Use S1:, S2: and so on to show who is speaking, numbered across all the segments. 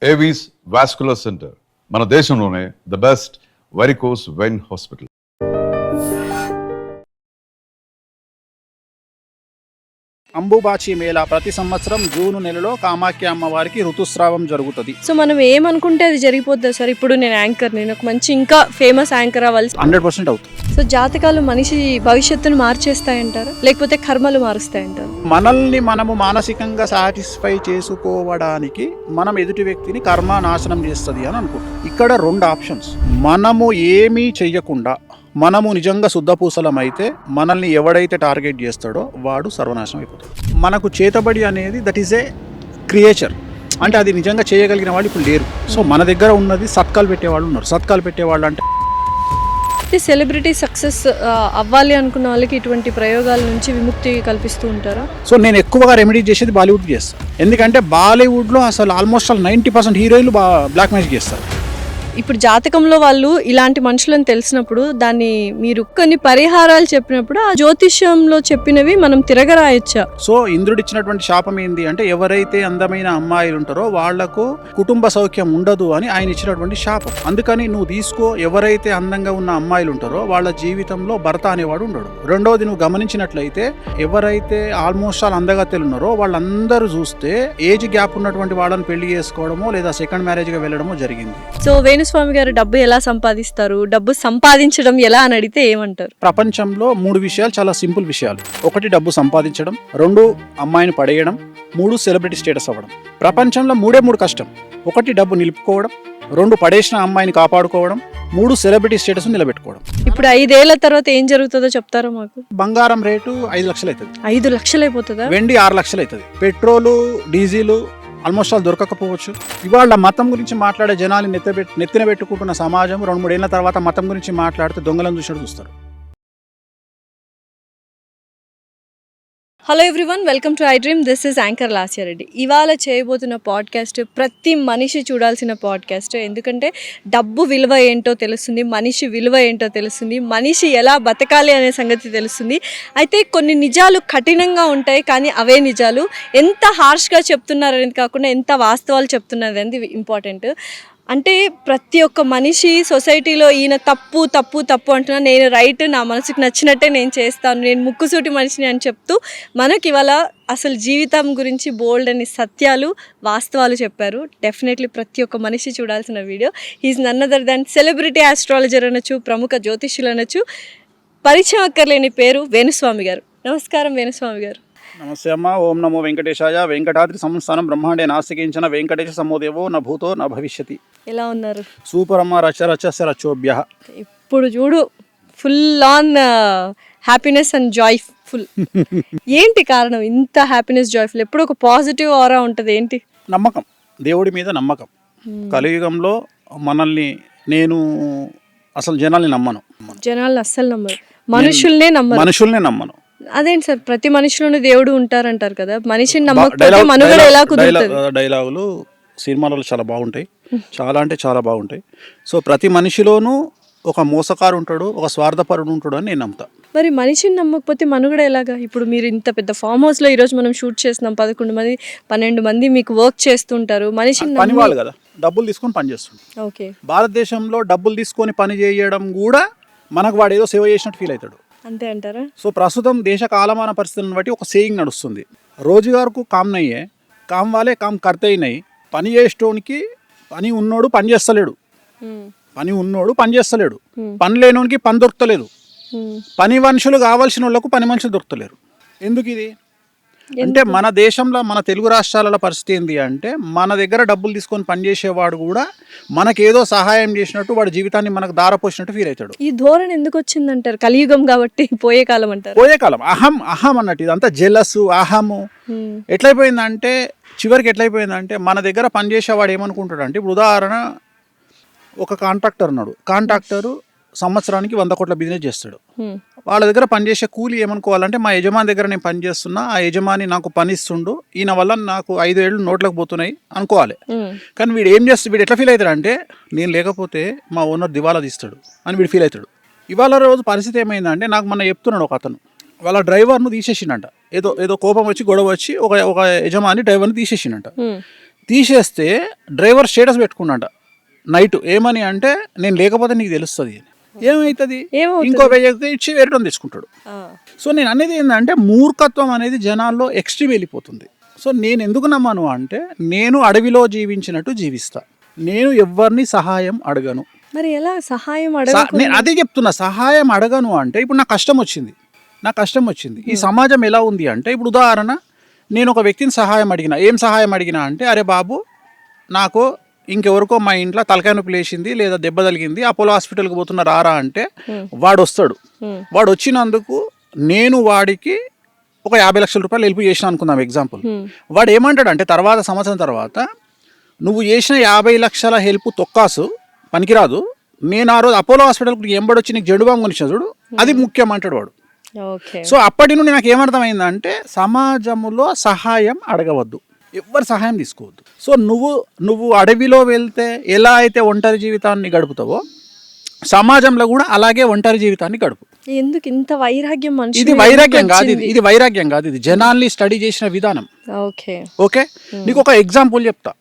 S1: Avis vascular centre మన దేశంలోనే the best varicose vein hospital.
S2: Ambubachi Mela ప్రతి సంవత్సరం జూన్ నెలలో కామాఖ్య అమ్మవారికి ఋతుస్రావం జరుగుతుంది.
S3: సో మనం ఏమనుకుంటే అది జరిగిపోద్దా సార్? ఇప్పుడు నేను యాంకర్, నేను ఒక మంచి ఇంకా ఫేమస్ యాంకర్ అవ్వాల్సి
S2: 100% అవుతుంది.
S3: సో జాతకాలు మనిషి భవిష్యత్తును మార్చేస్తాయంటారా, లేకపోతే కర్మలు మారుస్తాయంటారు?
S2: మనల్ని మనము మానసికంగా సాటిస్ఫై చేసుకోవడానికి మనం ఎదుటి వ్యక్తిని కర్మ నాశనం చేస్తుంది అని అనుకుంటాం. ఇక్కడ 2 ఆప్షన్స్. మనము ఏమీ చెయ్యకుండా మనము నిజంగా శుద్ధపూసలం అయితే మనల్ని ఎవడైతే టార్గెట్ చేస్తాడో వాడు సర్వనాశనం అయిపోతాడు. మనకు చేతబడి అనేది దట్ ఈస్ ఏ క్రియేచర్, అంటే అది నిజంగా చేయగలిగిన వాళ్ళు ఇప్పుడు లేరు. సో మన దగ్గర ఉన్నది సత్కాలు పెట్టేవాళ్ళు ఉన్నారు. సత్కాలు పెట్టేవాళ్ళు అంటే
S3: సెలబ్రిటీ సక్సెస్ అవ్వాలి అనుకున్న వాళ్ళకి ఇటువంటి ప్రయోగాల నుంచి విముక్తి కల్పిస్తూ ఉంటారా?
S2: సో నేను ఎక్కువగా రెమెడీ చేసేది బాలీవుడ్ చేస్తాను. ఎందుకంటే బాలీవుడ్లో అసలు ఆల్మోస్ట్ 90% హీరోయిన్లు బ్లాక్ మ్యాజిక్ చేస్తారు.
S3: ఇప్పుడు జాతకంలో వాళ్ళు ఇలాంటి మనుషులని తెలిసినప్పుడు దాన్ని మీరు కొన్ని పరిహారాలు చెప్పినప్పుడు ఆ జ్యోతిష్యంలో చెప్పినవి మనం తిరగరాయొచ్చా?
S2: సో ఇంద్రుడు ఇచ్చినటువంటి శాపం ఏంది అంటే ఎవరైతే అందమైన అమ్మాయిలు ఉంటారో వాళ్లకు కుటుంబ సౌఖ్యం ఉండదు అని ఆయన ఇచ్చినటువంటి శాపం. అందుకని నువ్వు తీసుకో, ఎవరైతే అందంగా ఉన్న అమ్మాయిలు ఉంటారో వాళ్ళ జీవితంలో భర్త అనేవాడు ఉండడు. రెండోది, నువ్వు గమనించినట్లయితే ఎవరైతే ఆల్మోస్ట్ అందగత్తెలు ఉన్నారో వాళ్ళందరూ చూస్తే ఏజ్ గ్యాప్ ఉన్నటువంటి వాళ్ళని పెళ్లి చేసుకోవడమో లేదా సెకండ్ మ్యారేజ్గా వెళ్ళడమో జరిగింది.
S3: సో వేణుస్వామి గారు డబ్బు ఎలా సంపాదిస్తారు, డబ్బు సంపాదించడం ఎలా అని అడిగితే ఏమంటారు?
S2: ప్రపంచంలో 3 విషయాలు చాలా సింపుల్ విషయాలు. 1 డబ్బు సంపాదించడం, 2 అమ్మాయిని పడేయడం, 3 సెలబ్రిటీ స్టేటస్ అవ్వడం. ప్రపంచంలో 3 కష్టం. 1 డబ్బు నిలుపుకోవడం, 2 పడేసిన అమ్మాయిని కాపాడుకోవడం, 3 సెలబ్రిటీ స్టేటస్ నిలబెట్టుకోవడం.
S3: ఇప్పుడు 5 ఏళ్ల తర్వాత ఏం జరుగుతుందో చెప్తారా మాకు?
S2: బంగారం రేటు 5 లక్షలు అవుతుంది.
S3: 5 లక్షలు అయిపోతుందా?
S2: వెండి 6 లక్షలు అవుతుంది. పెట్రోలు డీజిల్ ఆల్మోస్ట్ ఆల్ దొరకకపోవచ్చు. ఇవాళ మతం గురించి మాట్లాడే జనాలు నెత్తిన పెట్టుకుంటున్న సమాజం 2-3 ఏళ్ల తర్వాత మతం గురించి మాట్లాడితే దొంగలను చూసినట్టు చూస్తారు.
S3: Hello everyone, welcome to I dream. This is anchor Lasya Reddy. ఇవాళ చేయబోతున్న పాడ్కాస్ట్ ప్రతి మనిషి చూడాల్సిన పాడ్కాస్ట్. ఎందుకంటే డబ్బు విలువ ఏంటో తెలుస్తుంది, మనిషి విలువ ఏంటో తెలుస్తుంది, మనిషి ఎలా బతకాలి అనే సంగతి తెలుస్తుంది. అయితే కొన్ని నిజాలు కఠినంగా ఉంటాయి, కానీ అవే నిజాలు. ఎంత హార్ష్గా చెప్తున్నారు అనేది కాకుండా ఎంత వాస్తవాలు చెప్తున్నారు అనేది ఇంపార్టెంట్. అంటే ప్రతి ఒక్క మనిషి సొసైటీలో ఈయన తప్పు తప్పు తప్పు అంటున్నా, నేను రైట్, నా మనసుకు నచ్చినట్టే నేను చేస్తాను, నేను ముక్కుసూటి మనిషిని అని చెప్తూ మనకి ఇవాళ అసలు జీవితం గురించి బోల్డ్ అని సత్యాలు వాస్తవాలు చెప్పారు. డెఫినెట్లీ ప్రతి ఒక్క మనిషి చూడాల్సిన వీడియో. He's none other than celebrity astrologer అనొచ్చు, ప్రముఖ జ్యోతిష్యులు అనొచ్చు. పరిచయం అక్కర్లేని పేరు వేణుస్వామి గారు. నమస్కారం వేణుస్వామి గారు.
S2: నమస్తే అమ్మ. ఓం నమో వెంకటేశాయ. వెంకటాద్రి సంస్థానం బ్రహ్మాండే నాస్తికించిన వెంకటేశ సమోదేవో నా భూతో నా భవిష్యతి.
S3: ఎలా ఉన్నారు?
S2: సూపర్ అమ్మ. రచరచస్య రచోభ్య.
S3: ఇప్పుడు చూడు, full on happiness and joyful. ఏంటి కారణం ఇంత హ్యాపీనెస్, జాయ్ఫుల్? ఎప్పుడు ఒక పాజిటివ్ ఆరా ఉంటుంది. ఏంటి?
S2: నమ్మకం, దేవుడి మీద నమ్మకం. కలియుగంలో నేను అసలు జనాల్ని నమ్మను.
S3: జనాల్ని అస్సలు నమ్మరు, మనుషుల్నే
S2: నమ్మను.
S3: అదేంటి సార్, ప్రతి మనిషిలోనూ దేవుడు ఉంటారంటారు కదా, మనిషిని నమ్మకపోతే మనుగడ ఎలా కుదురుతుంది?
S2: డైలాగులు సినిమాలలో చాలా బాగుంటాయి, చాలా అంటే చాలా బాగుంటాయి. సో ప్రతి మనిషిలోనూ ఒక మోసకారు ఉంటాడు, ఒక స్వార్థపరుడు ఉంటాడు అని నేను నమ్ముతా.
S3: మరి మనిషిని నమ్మకపోతే మనుగడ ఎలాగా? ఇప్పుడు మీరు ఇంత పెద్ద ఫామ్ హౌస్లో ఈరోజు మనం షూట్ చేస్తున్నాం, 11 మంది 12 మంది మీకు వర్క్ చేస్తుంటారు. మనిషిని
S2: పని వాళ్ళు కదా, డబ్బులు తీసుకొని పని చేస్తుంటారు.
S3: ఓకే, భారతదేశంలో
S2: డబ్బులు తీసుకొని పని చేయడం కూడా మనకు వాడు ఏదో సేవ చేసినట్టు ఫీల్ అవుతాడు.
S3: అంతే అంటారా?
S2: సో ప్రస్తుతం దేశ కాలమాన పరిస్థితులను బట్టి ఒక సేయింగ్ నడుస్తుంది, రోజుగారుకు కామ్ నయ్యే, కామ్ వాలే కామ్ కర్తే నయ్యి. పని చేసేటోనికి పని ఉన్నోడు పని చేస్తలేడు, పని ఉన్నోడు పని చేస్తలేడు, పని లేనోనికి పని దొరకలేదు, పని మనుషులు కావాల్సిన వాళ్ళకు పని మనుషులు దొరకలేరు. ఎందుకు ఇది అంటే మన దేశంలో, మన తెలుగు రాష్ట్రాల పరిస్థితి ఏంటి అంటే మన దగ్గర డబ్బులు తీసుకొని పనిచేసేవాడు కూడా మనకేదో సహాయం చేసినట్టు వాడి జీవితాన్ని మనకు దారపోసినట్టు ఫీల్ అవుతాడు.
S3: ఈ ధోరణి ఎందుకు వచ్చిందంటారు? కలియుగం కాబట్టి, పోయే కాలం అంటారు.
S2: పోయే కాలం, అహం అన్నట్టు ఇదంతా జెలస్, అహము ఎట్లయిపోయిందంటే చివరికి ఎట్లయిపోయిందంటే మన దగ్గర పనిచేసేవాడు ఏమనుకుంటాడు అంటే, ఇప్పుడు ఉదాహరణ ఒక కాంట్రాక్టర్ ఉన్నాడు. కాంట్రాక్టరు సంవత్సరానికి 100 కోట్ల బిజినెస్ చేస్తాడు. వాళ్ళ దగ్గర పనిచేసే కూలి ఏమనుకోవాలంటే, మా యజమాని దగ్గర నేను పని చేస్తున్నా, ఆ యజమాని నాకు పని ఇస్తుండు, ఈయన వల్ల నాకు 5 ఏళ్ళు నోట్లకు పోతున్నాయి అనుకోవాలి. కానీ వీడు ఏం చేస్తాడు, వీడు ఎట్లా ఫీల్ అవుతాడు అంటే, నేను లేకపోతే మా ఓనర్ దివాలా తీస్తాడు అని వీడు ఫీల్ అవుతాడు. ఇవాళ రోజు పరిస్థితి ఏమైందంటే, నాకు మొన్న చెప్తున్నాడు ఒక అతను, వాళ్ళ డ్రైవర్ను తీసేసిండంట. ఏదో కోపం వచ్చి గొడవ వచ్చి ఒక యజమాని డ్రైవర్ని తీసేసిండంట. తీసేస్తే డ్రైవర్ స్టేటస్ పెట్టుకున్నాడ నైట్ ఏమని అంటే నేను లేకపోతే నీకు తెలుస్తుంది అని. ఏమవుతుంది? ఇంకో 1000 ఇచ్చి వేరే తీసుకుంటాడు. సో నేను అనేది ఏంటంటే మూర్ఖత్వం అనేది జనాల్లో ఎక్స్ట్రీమ్ వెళ్ళిపోతుంది. సో నేను ఎందుకు నమ్మను అంటే నేను అడవిలో జీవించినట్టు జీవిస్తా, నేను ఎవరిని సహాయం అడగను.
S3: మరి ఎలా సహాయం
S2: నేను అదే చెప్తున్నా, సహాయం అడగను అంటే ఇప్పుడు నాకు కష్టం వచ్చింది. ఈ సమాజం ఎలా ఉంది అంటే ఇప్పుడు ఉదాహరణ నేను ఒక వ్యక్తిని సహాయం అడిగినా, ఏం సహాయం అడిగినా అంటే అరే బాబు నాకు ఇంకెవరికో మా ఇంట్లో తలకాయ నొప్పి లేచింది లేదా దెబ్బ తగిలింది, అపోలో హాస్పిటల్కి పోతున్నా రారా అంటే వాడు వస్తాడు. వాడు వచ్చినందుకు నేను వాడికి ఒక 50 లక్షల రూపాయలు హెల్ప్ చేసిన అనుకుందాం ఎగ్జాంపుల్. వాడు ఏమంటాడు అంటే సంవత్సరం తర్వాత నువ్వు చేసిన 50 లక్షల హెల్ప్ తొక్కాసు పనికిరాదు, నేను ఆ రోజు అపోలో హాస్పిటల్కి ఎంబడొచ్చి నీకు జెండు బాంబు కొనిచ్చిన చూడు అది ముఖ్యం అంటాడు వాడు. సో అప్పటి నుండి నాకు ఏమర్థమైందంటే సమాజంలో సహాయం అడగవద్దు, ఎవ్వరు సహాయం తీసుకోవద్దు. సో నువ్వు అడవిలో వెళ్తే ఎలా అయితే ఒంటరి జీవితాన్ని గడుపుతావో సమాజంలో కూడా అలాగే ఒంటరి జీవితాన్ని గడుపు.
S3: ఎందుకు ఇంత వైరాగ్యం?
S2: ఇది వైరాగ్యం కాదు, ఇది జనాల్ని స్టడీ చేసిన విధానం. ఓకే నీకు ఒక ఎగ్జాంపుల్ చెప్తా.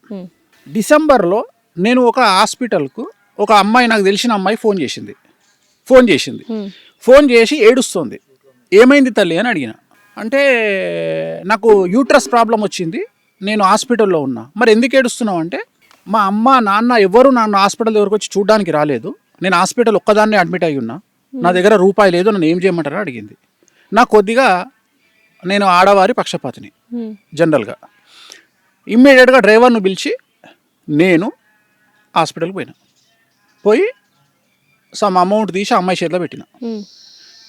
S2: డిసెంబర్లో నేను ఒక హాస్పిటల్కు ఒక అమ్మాయి, నాకు తెలిసిన అమ్మాయి ఫోన్ చేసి ఏడుస్తుంది. ఏమైంది తల్లి అని అడిగిన. అంటే నాకు యూట్రస్ ప్రాబ్లం వచ్చింది, నేను హాస్పిటల్లో ఉన్నా. మరి ఎందుకు ఏడుస్తున్నావు అంటే మా అమ్మ నాన్న ఎవరు నన్ను హాస్పిటల్ దగ్గరకు వచ్చి చూడడానికి రాలేదు, నేను హాస్పిటల్ ఒక్కదాన్నే అడ్మిట్ అయ్యి ఉన్నా, నా దగ్గర రూపాయి లేదు, నన్ను ఏం చేయమంటారని అడిగింది. నాకు కొద్దిగా నేను ఆడవారి పక్షపాతిని జనరల్గా. ఇమ్మీడియట్గా డ్రైవర్ను పిలిచి నేను హాస్పిటల్కి పోయి సమ్ అమౌంట్ తీసి అమ్మాయి చేతిలో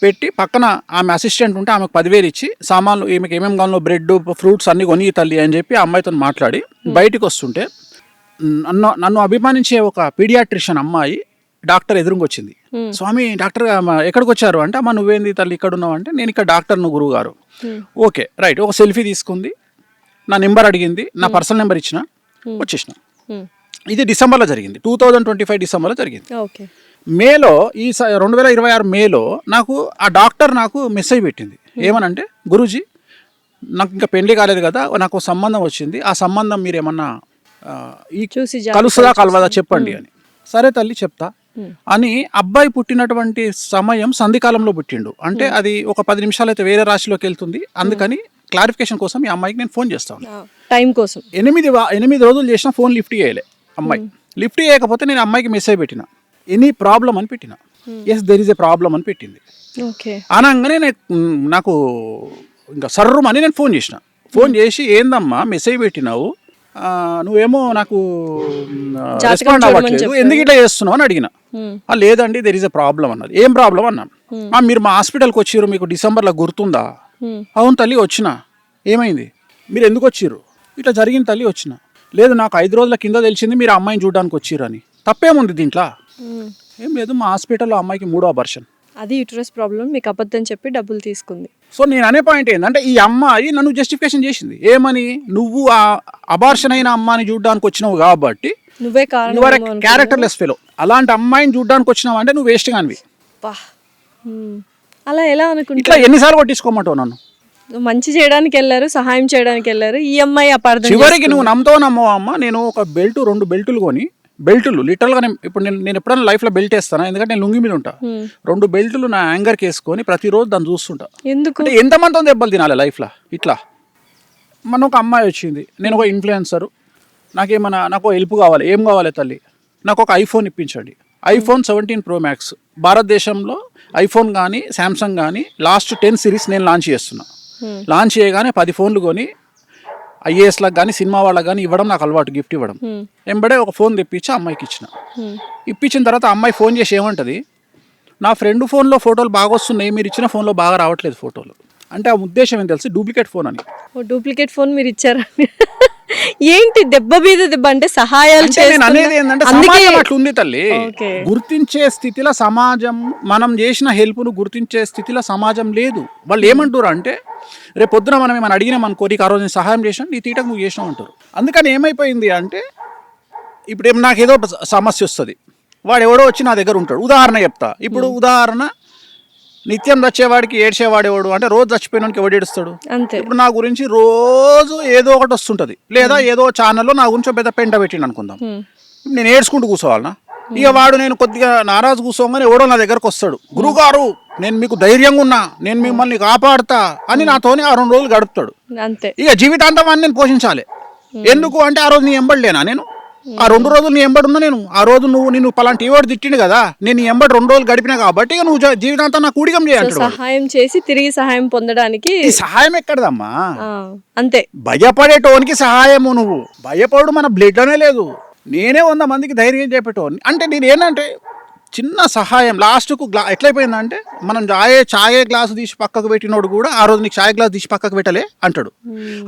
S2: పెట్టి పక్కన ఆమె అసిస్టెంట్ ఉంటే ఆమెకు 10,000 ఇచ్చి సామాన్లు ఈమెకి ఏమేమి కావాలో బ్రెడ్ ఫ్రూట్స్ అన్నీ కొని తల్లి అని చెప్పి అమ్మాయితో మాట్లాడి బయటికి వస్తుంటే నన్ను అభిమానించే ఒక పీడియాట్రిషియన్ అమ్మాయి డాక్టర్ ఎదురుకొచ్చింది. స్వామి డాక్టర్ ఎక్కడికి వచ్చారు అంటే అమ్మ నువ్వేంది తల్లి ఇక్కడ ఉన్నావు అంటే నేను ఇక్కడ డాక్టర్ నువ్వు గురువు గారు. Okay right. ఒక సెల్ఫీ తీసుకుంది, నా నెంబర్ అడిగింది, నా పర్సనల్ నెంబర్ ఇచ్చిన, వచ్చేసిన. ఇది డిసెంబర్లో జరిగింది, 2025 డిసెంబర్లో జరిగింది. మేలో ఈ 2026 మేలో నాకు ఆ డాక్టర్ నాకు మెసేజ్ పెట్టింది. ఏమనంటే గురూజీ నాకు ఇంకా పెళ్లి కాలేదు కదా, నాకు సంబంధం వచ్చింది, ఆ సంబంధం మీరు ఏమన్నా కలుస్తుందా కలవదా చెప్పండి అని. సరే తల్లి చెప్తా అని. అబ్బాయి పుట్టినటువంటి సమయం సంధికాలంలో పుట్టిండు అంటే అది ఒక 10 నిమిషాలు అయితే వేరే రాశిలోకి వెళ్తుంది. అందుకని క్లారిఫికేషన్ కోసం ఈ అమ్మాయికి నేను ఫోన్ చేస్తాను
S3: టైం కోసం.
S2: 8 రోజులు చేసిన ఫోన్ లిఫ్ట్ చేయలే అమ్మాయి. లిఫ్ట్ చేయకపోతే నేను అమ్మాయికి మెసేజ్ పెట్టిన, ఎనీ ప్రాబ్లం అని పెట్టిన. Yes there is a problem అని పెట్టింది. అనగానే నాకు ఇంకా సర్రుమని నేను ఫోన్ చేసి ఏందమ్మా మెసేజ్ పెట్టినావు, నువ్వేమో నాకు రెస్పాండ్ అవ్వట్లేదు, ఎందుకు ఇట్లా చేస్తున్నావు అని అడిగిన. లేదండి దెర్ ఈజ్ ఎ ప్రాబ్లం అన్నది. ఏం ప్రాబ్లం అన్నాను. మీరు మా హాస్పిటల్కి వచ్చిర్రు, మీకు డిసెంబర్లో గుర్తుందా? అవును తల్లి వచ్చిన. ఏమైంది? మీరు ఎందుకు వచ్చిర్రు? ఇట్లా జరిగింది తల్లి వచ్చిన. లేదు నాకు 5 రోజుల కింద తెలిసింది మీరు అమ్మాయిని చూడడానికి వచ్చిర్రు అని. తప్పేముంది దీంట్లో? ఏం లేదు, మా హాస్పిటల్లో అమ్మాయికి 3వ అబార్షన్,
S3: అది యూట్రస్ ప్రాబ్లం, మీకు అబద్ధం చెప్పి డబ్బులు తీసుకుంది.
S2: సో నేను అనే పాయింట్ ఏంటంటే ఈ అమ్మాయి నన్ను జస్టిఫికేషన్ చేసింది. ఏమని? నువ్వు ఆ అబార్షన్ అయిన అమ్మాయిని చూడడానికి వచ్చినావు కాబట్టి
S3: నువ్వే
S2: క్యారెక్టర్లెస్ ఫెలో, అలాంటి అమ్మాయిని చూడడానికి వచ్చినావు అంటే నువ్వు వేస్ట్ కానివి.
S3: అలా ఎలా అనుకుంటా?
S2: ఇట్లా ఎన్నిసార్లు కొట్టించుకోమంటావు నన్ను?
S3: మంచి చేయడానికి వెళ్ళారు, సహాయం చేయడానికి వెళ్ళారు, ఈ అమ్మాయి అపార్థం.
S2: చివరికి నువ్వు నమ్మవా అమ్మ, నేను ఒక 2 బెల్టులు కొని, బెల్టులు లిటరల్గా ఇప్పుడు నేను ఎప్పుడైనా లైఫ్లో బెల్ట్ వేస్తాను, ఎందుకంటే నేను లుంగి మీద ఉంటా. 2 బెల్టులు నా యాంగర్కి వేసుకొని ప్రతిరోజు దాన్ని చూస్తుంటా.
S3: ఎందుకు?
S2: ఎంతమందితో దెబ్బలు తినాలి లైఫ్లో ఇట్లా. మన ఒక అమ్మాయి వచ్చింది, నేను ఒక ఇన్ఫ్లుయెన్సరు, నాకు హెల్ప్ కావాలి. ఏం కావాలి తల్లి? నాకు ఒక ఐఫోన్ ఇప్పించండి. iPhone 17 Pro Max భారతదేశంలో ఐఫోన్ కానీ శాంసంగ్ కానీ లాస్ట్ 10 సిరీస్ నేను లాంచ్ చేస్తున్నా. లాంచ్ చేయగానే 10 ఫోన్లు కొని IAS-లకు కానీ సినిమా వాళ్ళకి కానీ ఇవ్వడం నాకు అలవాటు, గిఫ్ట్ ఇవ్వడం. ఎంబడే ఒక ఫోన్ తెప్పించి అమ్మాయికి ఇప్పించిన తర్వాత అమ్మాయి ఫోన్ చేసి ఏమంటది, నా ఫ్రెండ్ ఫోన్లో ఫోటోలు బాగా వస్తున్నాయి, మీరు ఇచ్చిన ఫోన్లో బాగా రావట్లేదు ఫోటోలు అంటే. ఆ ఉద్దేశం ఏం తెలిసి డూప్లికేట్ ఫోన్ అని.
S3: డూప్లికేట్ ఫోన్ మీరు ఇచ్చారా? ఏంటి దెబ్బ మీద దెబ్బ అంటే సహాయాలు
S2: అనేది ఏంటంటే సమాజం అట్లుంది తల్లి. గుర్తించే స్థితిలో సమాజం, మనం చేసిన హెల్ప్ను గుర్తించే స్థితిలో సమాజం లేదు. వాళ్ళు ఏమంటారు అంటే రేపు పొద్దున మనం ఏమైనా అడిగినాం అనుకో, నీకు ఆ రోజు నేను సహాయం చేసినా, నీ తీటకు నువ్వు చేసినావు అంటారు. అందుకని ఏమైపోయింది అంటే ఇప్పుడు నాకు ఏదో సమస్య వస్తుంది, వాడు ఎవడో వచ్చి నా దగ్గర ఉంటాడు. ఉదాహరణ చెప్తా. ఇప్పుడు ఉదాహరణ నిత్యం చచ్చేవాడికి ఏడ్చేవాడేవాడు అంటే రోజు చచ్చిపోయినానికి ఎవడు ఏడుస్తాడు?
S3: అంతే.
S2: ఇప్పుడు నా గురించి రోజు ఏదో ఒకటి వస్తుంటది, లేదా ఏదో ఛానల్లో నా గురించి ఒక పెద్ద పెంట పెట్టిండు అనుకుందాం, నేను ఏడ్చుకుంటూ కూర్చోవాలనా? ఇక వాడు నేను కొద్దిగా నారాజు కూర్చోగానే ఎవడో నా దగ్గరకు వస్తాడు, గురుగారు నేను మీకు ధైర్యంగా ఉన్నా, నేను మిమ్మల్ని కాపాడుతా అని నాతోనే ఆ 2 రోజులు గడుపుతాడు.
S3: అంతే.
S2: ఇక జీవితాంతం అని నేను పోషించాలి. ఎందుకు అంటే ఆ రోజు నీ ఎంబడిలేనా నేను? ఆ 2 రోజులు నీ ఎంబడి ఉన్నా నేను. ఆ రోజు నిన్ను పలాంటి వాడు తిట్టిండు కదా, నేను నీ ఎంబడి 2 రోజులు గడిపినా కాబట్టి ఇక నువ్వు జీవితాంతం నాకు ఊడిగం చేయాలి.
S3: సహాయం చేసి తిరిగి సహాయం పొందడానికి
S2: ఈ సహాయం ఎక్కడదమ్మా?
S3: అంతే.
S2: భయపడేటోనికి సహాయము. నువ్వు భయపడు మన బ్లడ్ అనే లేదు. నేనే 100 మందికి ధైర్యం చెప్పేటోని. అంటే నేను ఏంటంటే చిన్న సహాయం లాస్ట్కు ఎట్లయిపోయిందంటే మనం ఛాయే గ్లాసు తీసి పక్కకు పెట్టినోడు కూడా ఆ రోజు నీకు ఛాయ్ గ్లాస్ తీసి పక్కకు పెట్టలే అంటాడు.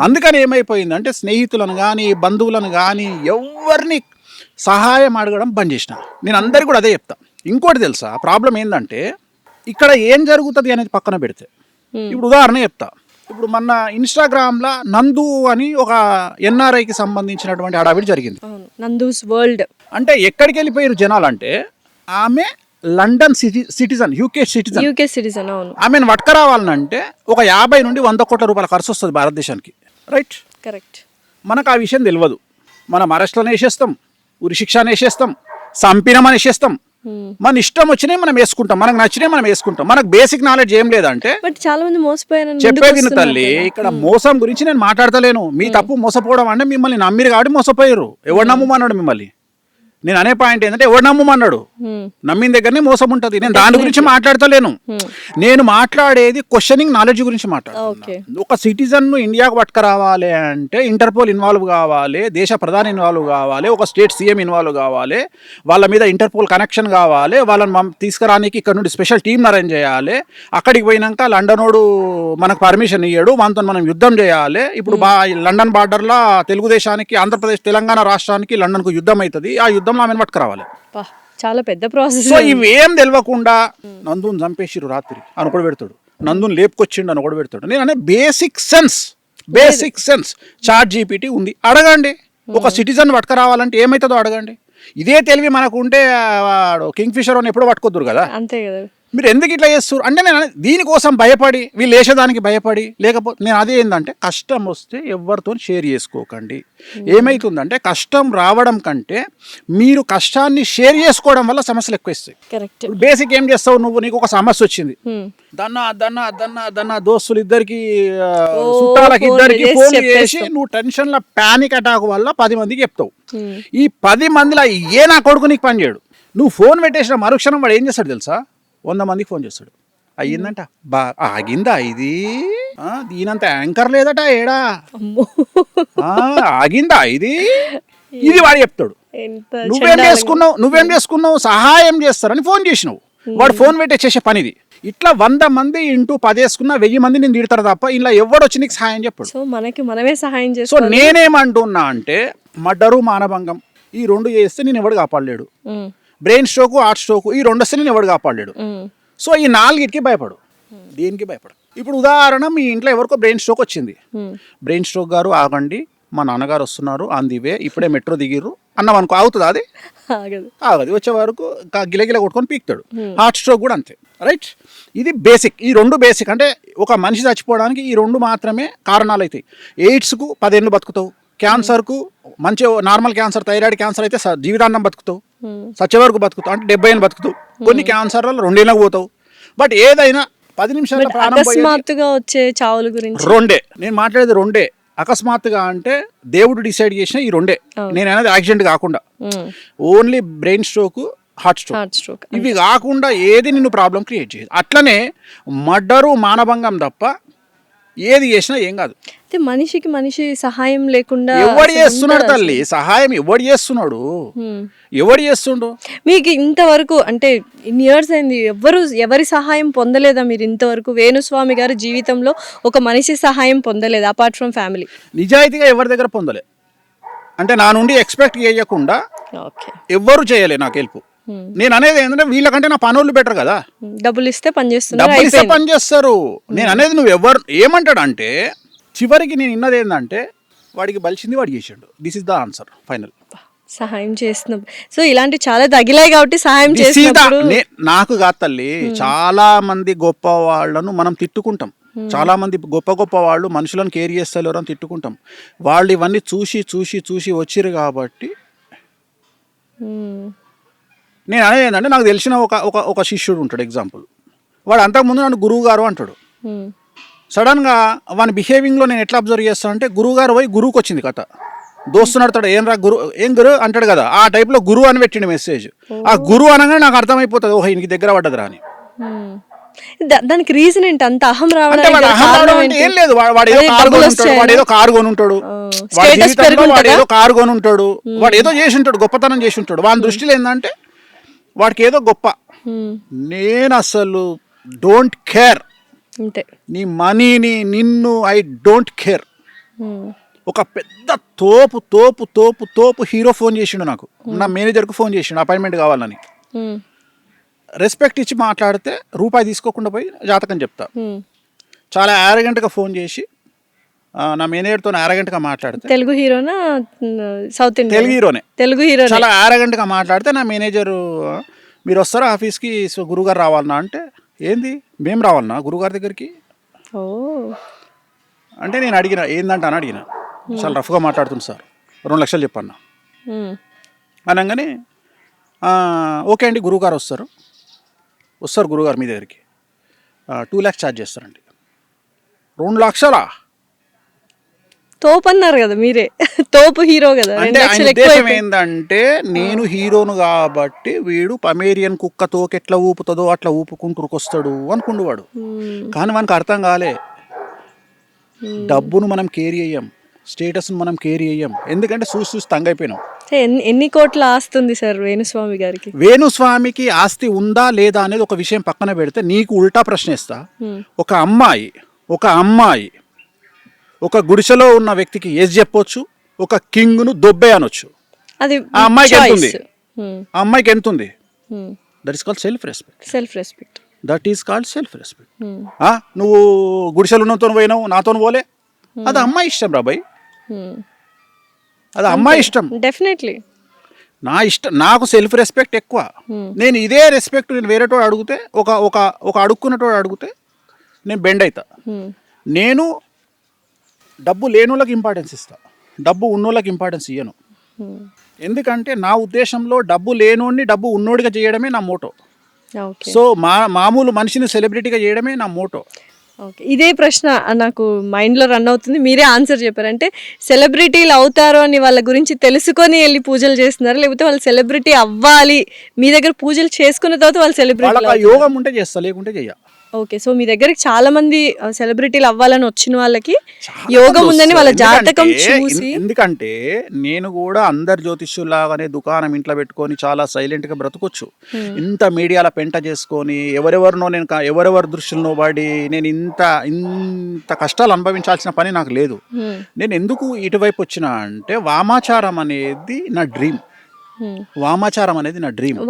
S2: అందుకని ఏమైపోయిందంటే స్నేహితులను కానీ బంధువులను కానీ ఎవరిని సహాయం అడగడం బంద్ చేసిన. నేను అందరికీ కూడా అదే చెప్తా. ఇంకోటి తెలుసా ప్రాబ్లం ఏంటంటే ఇక్కడ ఏం జరుగుతుంది అనేది పక్కన పెడితే, ఇప్పుడు ఉదాహరణ చెప్తా. ఇప్పుడు మన ఇన్స్టాగ్రామ్లో నందు అని ఒక ఎన్ఆర్ఐకి సంబంధించినటువంటి హడావిడి జరిగింది.
S3: నందూస్ వరల్డ్
S2: అంటే ఎక్కడికి వెళ్ళిపోయారు జనాలు అంటే, ఆమె లండన్ సిటిజన్, యూకే సిటిజన్.
S3: అవును.
S2: ఆమెను పట్టుకురావాలంటే ఒక 50 నుండి 100 కోట్ల రూపాయల ఖర్చు వస్తుంది భారతదేశానికి. Right,
S3: correct.
S2: మనకు ఆ విషయం తెలియదు. మనం అరెస్ట్లను వేసేస్తాం, ఉరిశిక్షను వేసేస్తాం, సంపినమని వేసేస్తాం, మన ఇష్టం వచ్చినాయి మనం వేసుకుంటాం, మనకు నచ్చినాయి మనం వేసుకుంటాం. మనకు బేసిక్ నాలెడ్జ్ ఏం లేదంటే
S3: బట్ చాలా మంది మోసపోయారు.
S2: చెప్పేది తల్లి, ఇక్కడ మోసం గురించి నేను మాట్లాడతలేను. మీ తప్పు మోసపోవడం అంటే మిమ్మల్ని నమ్మిరు కాబట్టి మోసపోయారు. ఎవడు నమ్మమన్నాడు మిమ్మల్ని? నేను అనే పాయింట్ ఏంటంటే ఎవడు నమ్మమన్నాడు? నమ్మిన దగ్గరనే మోసం ఉంటుంది. నేను దాని గురించి మాట్లాడతలేను. నేను మాట్లాడేది క్వశ్చనింగ్ నాలెడ్జ్ గురించి మాట్లాడుతున్నాను. ఒక సిటిజన్ ను ఇండియాకు పట్టుకురావాలి అంటే ఇంటర్పోల్ ఇన్వాల్వ్ కావాలి, దేశ ప్రధాని ఇన్వాల్వ్ కావాలి, ఒక స్టేట్ సీఎం ఇన్వాల్వ్ కావాలి, వాళ్ళ మీద ఇంటర్పోల్ కనెక్షన్ కావాలి, వాళ్ళని తీసుకురానికి ఇక్కడ నుండి స్పెషల్ టీమ్ అరేంజ్ చేయాలి. అక్కడికి పోయినాక లండనోడు మనకు పర్మిషన్ ఇయ్యడు, మనతో మనం యుద్ధం చేయాలి. ఇప్పుడు లండన్ బార్డర్లో తెలుగుదేశానికి, ఆంధ్రప్రదేశ్ తెలంగాణ రాష్ట్రానికి లండన్కు యుద్ధం అవుతుంది. ఆ యుద్ధంలో ఆమెను పట్టుకురావాలి.
S3: చాలా పెద్ద ప్రాసెస్.
S2: సో ఇవేం తెలియకుండా నందుని చంపేసిరు రాత్రి అని ఒకడు పెడతాడు, నందుని లేపుకొచ్చిండు అని ఒకడు పెడతాడు. నేను అనే బేసిక్ సెన్స్ చాట్ జీపీటీ ఉంది, అడగండి. ఒక సిటిజన్ పట్టుకురావాలంటే ఏమవుతుందో అడగండి. ఇదే తెలివి మనకు ఉంటే కింగ్ ఫిషర్ అని ఎప్పుడో పట్టుకోద్దురు కదా.
S3: అంతే కదా.
S2: మీరు ఎందుకు ఇట్లా చేస్తారు అంటే నేను దీనికోసం భయపడి, వీళ్ళు వేసేదానికి భయపడి, లేకపోతే నేను అదే ఏంటంటే కష్టం వస్తే ఎవరితో షేర్ చేసుకోకండి. ఏమవుతుందంటే కష్టం రావడం కంటే మీరు కష్టాన్ని షేర్ చేసుకోవడం వల్ల సమస్యలు ఎక్కువ వస్తాయి.
S3: కరెక్ట్.
S2: బేసిక్ ఏం చేస్తావు నువ్వు? నీకు ఒక సమస్య వచ్చింది, దన్నా దోస్తులు ఇద్దరికి చుట్టాలకి ఇద్దరికి ఫోన్ చేసి నువ్వు టెన్షన్ లో పానిక్ అటాక్ వల్ల 10 మందికి చెప్తావు. ఈ 10 మందిలో నా కొడుకు నీకు పని చేయడు. నువ్వు ఫోన్ పెట్టేసిన మరుక్షణం వాడు ఏం చేస్తాడు తెలుసా? 100 మందికి ఫోన్ చేస్తాడు. అయ్యిందంట, ఆగిందా ఇది, దీనంత యాంకర్ లేదట ఏడా, ఆగిందా ఇది వాడు చెప్తాడు. నువ్వేం చేసుకున్నావు? సహాయం చేస్తారని ఫోన్ చేసినావు. వాడు ఫోన్ పెట్టే చేసే పనిది. ఇట్లా 100 మంది ఇంటూ 10 వేసుకున్నా 1000 మంది నేను తిడతారు తప్ప ఇలా ఎవడొచ్చి నీకు సహాయం చెప్పాడు.
S3: సో మనకి మనమే సహాయం చేస్తాం.
S2: సో నేనేమంటున్నా అంటే మర్డరు, మానభంగం ఈ 2 చేస్తే నేను ఎవడు కాపాడలేడు. బ్రెయిన్ స్ట్రోక్, హార్ట్ స్ట్రోక్ ఈ 2 వస్తే నేను ఎవడు కాపాడలేడు. సో ఈ 4కి భయపడు, దేనికి భయపడు. ఇప్పుడు ఉదాహరణ, మీ ఇంట్లో ఎవరికో బ్రెయిన్ స్ట్రోక్ వచ్చింది. బ్రెయిన్ స్ట్రోక్ గారు ఆగండి, మా నాన్నగారు వస్తున్నారు, అందివే ఇప్పుడే మెట్రో దిగిర్రు అన్నాం అనుకో, అవుతుంది? అది ఆగదు. వచ్చే వరకు గిలగిల కొట్టుకొని పీకుతాడు. హార్ట్ స్ట్రోక్ కూడా అంతే. రైట్, ఇది బేసిక్. ఈ 2 బేసిక్. అంటే ఒక మనిషి చచ్చిపోవడానికి ఈ 2 మాత్రమే కారణాలు అవుతాయి. ఎయిడ్స్కు 10 ఏళ్ళు బతుకుతావు, క్యాన్సర్కు మంచి నార్మల్ క్యాన్సర్, థైరాయిడ్ క్యాన్సర్ అయితే జీవితాంతం బతుకుతావు, సచ్చే వరకు బతుకుతావు, అంటే 70 ఏళ్ళు బతుకుతావు. కొన్ని క్యాన్సర్లలో 2 ఏళ్ళకు పోతావు. బట్ ఏదైనా 10 నిమిషాల ప్రాణం
S3: అకస్మాత్తుగా వచ్చే చావుల గురించి
S2: 2. నేను మాట్లాడేది 2. అకస్మాత్తుగా అంటే దేవుడు డిసైడ్ చేసిన ఈ 2. నేను అనేది యాక్సిడెంట్ కాకుండా only brain stroke, heart stroke. ఇవి కాకుండా ఏది నిన్ను ప్రాబ్లం క్రియేట్ చేయదు. అట్లనే మర్డరు, మానభంగం తప్ప ఏది చేసినా ఏం కాదు.
S3: మనిషికి మనిషి సహాయం లేకుండా
S2: ఎవడు చేస్తున్నాడు తల్లి? సహాయం ఎవడు చేస్తున్నాడు? ఎవడు చేస్తుండు?
S3: మీకు ఇంతవరకు అంటే ఇన్ని ఇయర్స్ అయింది, ఎవరి సహాయం పొందలేదా మీరు ఇంతవరకు? వేణుస్వామి గారు జీవితంలో ఒక మనిషి సహాయం పొందలేదు అపార్ట్ ఫ్రమ్ ఫ్యామిలీ?
S2: నిజాయితీగా ఎవరి దగ్గర పొందలే. అంటే నా నుండి ఎక్స్పెక్ట్ చేయకుండా ఎవ్వరు చేయలే నాకు హెల్ప్. నేను అనేది ఏంటంటే వీళ్ళకంటే నా పనులు బెటర్ కదా.
S3: డబ్బులు ఇస్తే పని
S2: చేస్తారు. నేను అనేది నువ్వు ఎవరు ఏమంటాడంటే చివరికి నేను విన్నది ఏంటంటే వాడికి బలిసింది వాడు చేసాడు. This is the answer final.
S3: సహాయం చేస్తున్నాం. సో ఇలాంటి చాలా తగిలాయి కాబట్టి సహాయం
S2: This is the-
S3: చేసినప్పుడు
S2: నాకు కాదు తల్లి, చాలా మంది గొప్ప వాళ్ళను మనం తిట్టుకుంటాం. చాలా మంది గొప్ప గొప్ప వాళ్ళు మనుషులను కేర్ చేస్తలేరు అని తిట్టుకుంటాం. వాళ్ళు ఇవన్నీ చూసి చూసి చూసి వచ్చిర్రు కాబట్టి
S3: మ్మ్.
S2: నేను అనేది ఏంటంటే, నాకు తెలిసిన ఒక శిష్యుడు ఉంటాడు. ఎగ్జాంపుల్, వాడు అంతకుముందు నన్ను గురువు గారు అంటాడు.
S3: మ్మ్.
S2: సడన్గా వాని బిహేవింగ్లో నేను ఎట్లా అబ్జర్వ్ చేస్తాను అంటే, గురువు గారు పోయి గురువుకి వచ్చింది కథ. దోస్తు నడతాడు, ఏం రా గురు, ఏం గురు అంటాడు కదా, ఆ టైప్లో గురువు అని పెట్టిండు మెసేజ్. ఆ గురువు అనగానే నాకు అర్థమైపోతుంది, ఓహో ఈయనకి దగ్గర పడ్డదిరా అని.
S3: మ్మ్. దానికి రీజన్ ఏంటి అంత అహం
S2: అంటే
S3: రావడానికి
S2: వాడు
S3: గల
S2: అహం
S3: కారణం
S2: రావడం అంటే
S3: ఏంటి?
S2: ఏం లేదు, వాడు ఏదో
S3: అదే
S2: కారు
S3: డబ్బులు
S2: కొనుంటాడు,
S3: వస్తాయా?
S2: వాడు ఏదో కారు కొనుంటాడు, వాడి
S3: Status
S2: జీవితంలో వాడు
S3: పెరుగుంటుందా?
S2: ఏదో కారు కొనుంటాడు, వాడు ఏదో చేసి ఉంటాడు, గొప్పతనం చేసి ఉంటాడు. వాని దృష్టిలో ఏంటంటే వాడికి ఏదో గొప్ప.
S3: మ్మ్.
S2: నేను అసలు డోంట్ కేర్,
S3: అంతే.
S2: నీ మనీని నిన్ను ఐ డోంట్ కేర్.
S3: మ్మ్.
S2: ఒక పెద్ద తోపు తోపు తోపు తోపు హీరో ఫోన్ చేసిండు నాకు, నా మేనేజర్కి ఫోన్ చేసిండు అపాయింట్మెంట్ కావాలని.
S3: మ్మ్.
S2: రెస్పెక్ట్ ఇచ్చి మాట్లాడితే రూపాయి తీసుకోకుండా పోయి జాతకం చెప్తా.
S3: మ్మ్.
S2: చాలా యారగెంట్గా ఫోన్ చేసి నా మేనేజర్తో యారగెంట్గా మాట్లాడితే,
S3: తెలుగు హీరోనా సౌత్ ఇండియన్?
S2: తెలుగు హీరోనే,
S3: తెలుగు హీరో.
S2: చాలా యారగెంట్గా మాట్లాడితే నా మేనేజరు, మీరు వస్తారా ఆఫీస్కి, సో గురుగారు రావాలన్నా అంటే, ఏంది మేము రావాలన్నా గురుగారి దగ్గరికి
S3: ఓ.
S2: అంటే, నేను అడిగిన ఏందంట అని అడిగిన. చాలా రఫ్గా మాట్లాడుతుంది సార్, 2 లక్షలు చెప్పన్నా
S3: మ్మ్.
S2: అనగానే, ఓకే అండి గురువుగారు వస్తారు గురువుగారు మీ దగ్గరికి, 2 lakhs ఛార్జ్ చేస్తారండి. 2 లక్షలా?
S3: తోపు అన్నారు కదా మీరే, తోపు హీరో కదా, 2
S2: అంటే ఆయన
S3: లక్షలు ఎక్కువ
S2: ఉద్దేశం
S3: అయిపోయింది.
S2: ఏంటంటే, నేను హీరోను కాబట్టి వీడు పమేరియన్ కుక్క తోకెట్లా ఊపుతుందో అట్లా ఊపుకుంటూరుకొస్తాడు అనుకుండు వాడు.
S3: మ్మ్.
S2: కానీ మనకు అర్థం కాలే, డబ్బును మనం కేర్ చేయం, స్టేటస్ను మనం కేర్ చేయం. ఎందుకంటే చూసి తంగైపోయినాం.
S3: ఎన్ని కోట్ల ఆస్తుంది సార్ వేణుస్వామి గారికి?
S2: వేణుస్వామికి ఆస్తి ఉందా లేదా అనేది ఒక విషయం పక్కన పెడితే, నీకు ఉల్టా ప్రశ్న ఇస్తా. ఒక అమ్మాయి ఒక గుడిసెలో ఉన్న వ్యక్తికి ఎస్ చెప్పొచ్చు, ఒక కింగ్ను దొబ్బే అనొచ్చు.
S3: అది
S2: ఆ అమ్మాయికి ఎంత ఉంది?
S3: మ్మ్.
S2: ఆ అమ్మాయికి ఎంత ఉంది?
S3: మ్మ్.
S2: That is called self respect.
S3: Self respect.
S2: That is called self respect.
S3: మ్మ్.
S2: నువ్వు గుడిసెలు ఉన్నతో పోయినావు, నాతో పోలే, అది అమ్మాయి ఇష్టం రాబాయ్,
S3: మ్మ్.
S2: అది అమ్మాయి ఇష్టం.
S3: డెఫినెట్లీ.
S2: నా ఇష్టం, నాకు సెల్ఫ్ రెస్పెక్ట్ ఎక్కువ. నేను ఇదే రెస్పెక్ట్ నేను వేరేటోడు అడిగితే, ఒక అడుక్కున్నటోడు అడిగితే నేను బెండ్ అవుతా.
S3: మ్మ్.
S2: నేను డబ్బు లేనోళ్ళకి ఇంపార్టెన్స్ ఇస్తా, డబ్బు ఉన్నోళ్ళకి ఇంపార్టెన్స్ ఇయ్యను.
S3: మ్మ్.
S2: ఎందుకంటే నా ఉద్దేశంలో డబ్బు లేనోడిని డబ్బు ఉన్నోడిగా చేయడమే నా మోటో.
S3: ఓకే.
S2: సో మామూలు మనిషిని సెలబ్రిటీగా చేయడమే నా మోటో.
S3: ఓకే, ఇదే ప్రశ్న నాకు మైండ్లో రన్ అవుతుంది. మీరే ఆన్సర్ చెప్పారంటే, సెలబ్రిటీలు అవుతారు అని వాళ్ళ గురించి తెలుసుకొని వెళ్ళి పూజలు చేస్తున్నారు, లేకపోతే వాళ్ళు సెలబ్రిటీ అవ్వాలి మీ దగ్గర పూజలు చేసుకున్న తర్వాత వాళ్ళు సెలబ్రిటీ?
S2: వాళ్ళకి ఆ యోగం ఉంటే చేస్తా, లేకుంటే చెయ్య.
S3: ఓకే, సో మీ దగ్గరికి చాలా మంది సెలబ్రిటీలు అవ్వాలని వచ్చిన వాళ్ళకి యోగం ఉందని వాళ్ళ జాతకం చూసి.
S2: ఎందుకంటే నేను కూడా అందరు జ్యోతిష్యులాగానే దుకాణం ఇంట్లో పెట్టుకొని చాలా సైలెంట్గా బ్రతకొచ్చు. ఇంత మీడియాల పెంట చేసుకొని ఎవరెవరినో నేను ఎవరెవరి దృష్టిలో పడి నేను ఇంత కష్టాలు అనుభవించాల్సిన పని నాకు లేదు. నేను ఎందుకు ఇటువైపు వచ్చినా అంటే, వామాచారం అనేది నా డ్రీమ్. వామాచారం అనేది నా డ్రీమ్.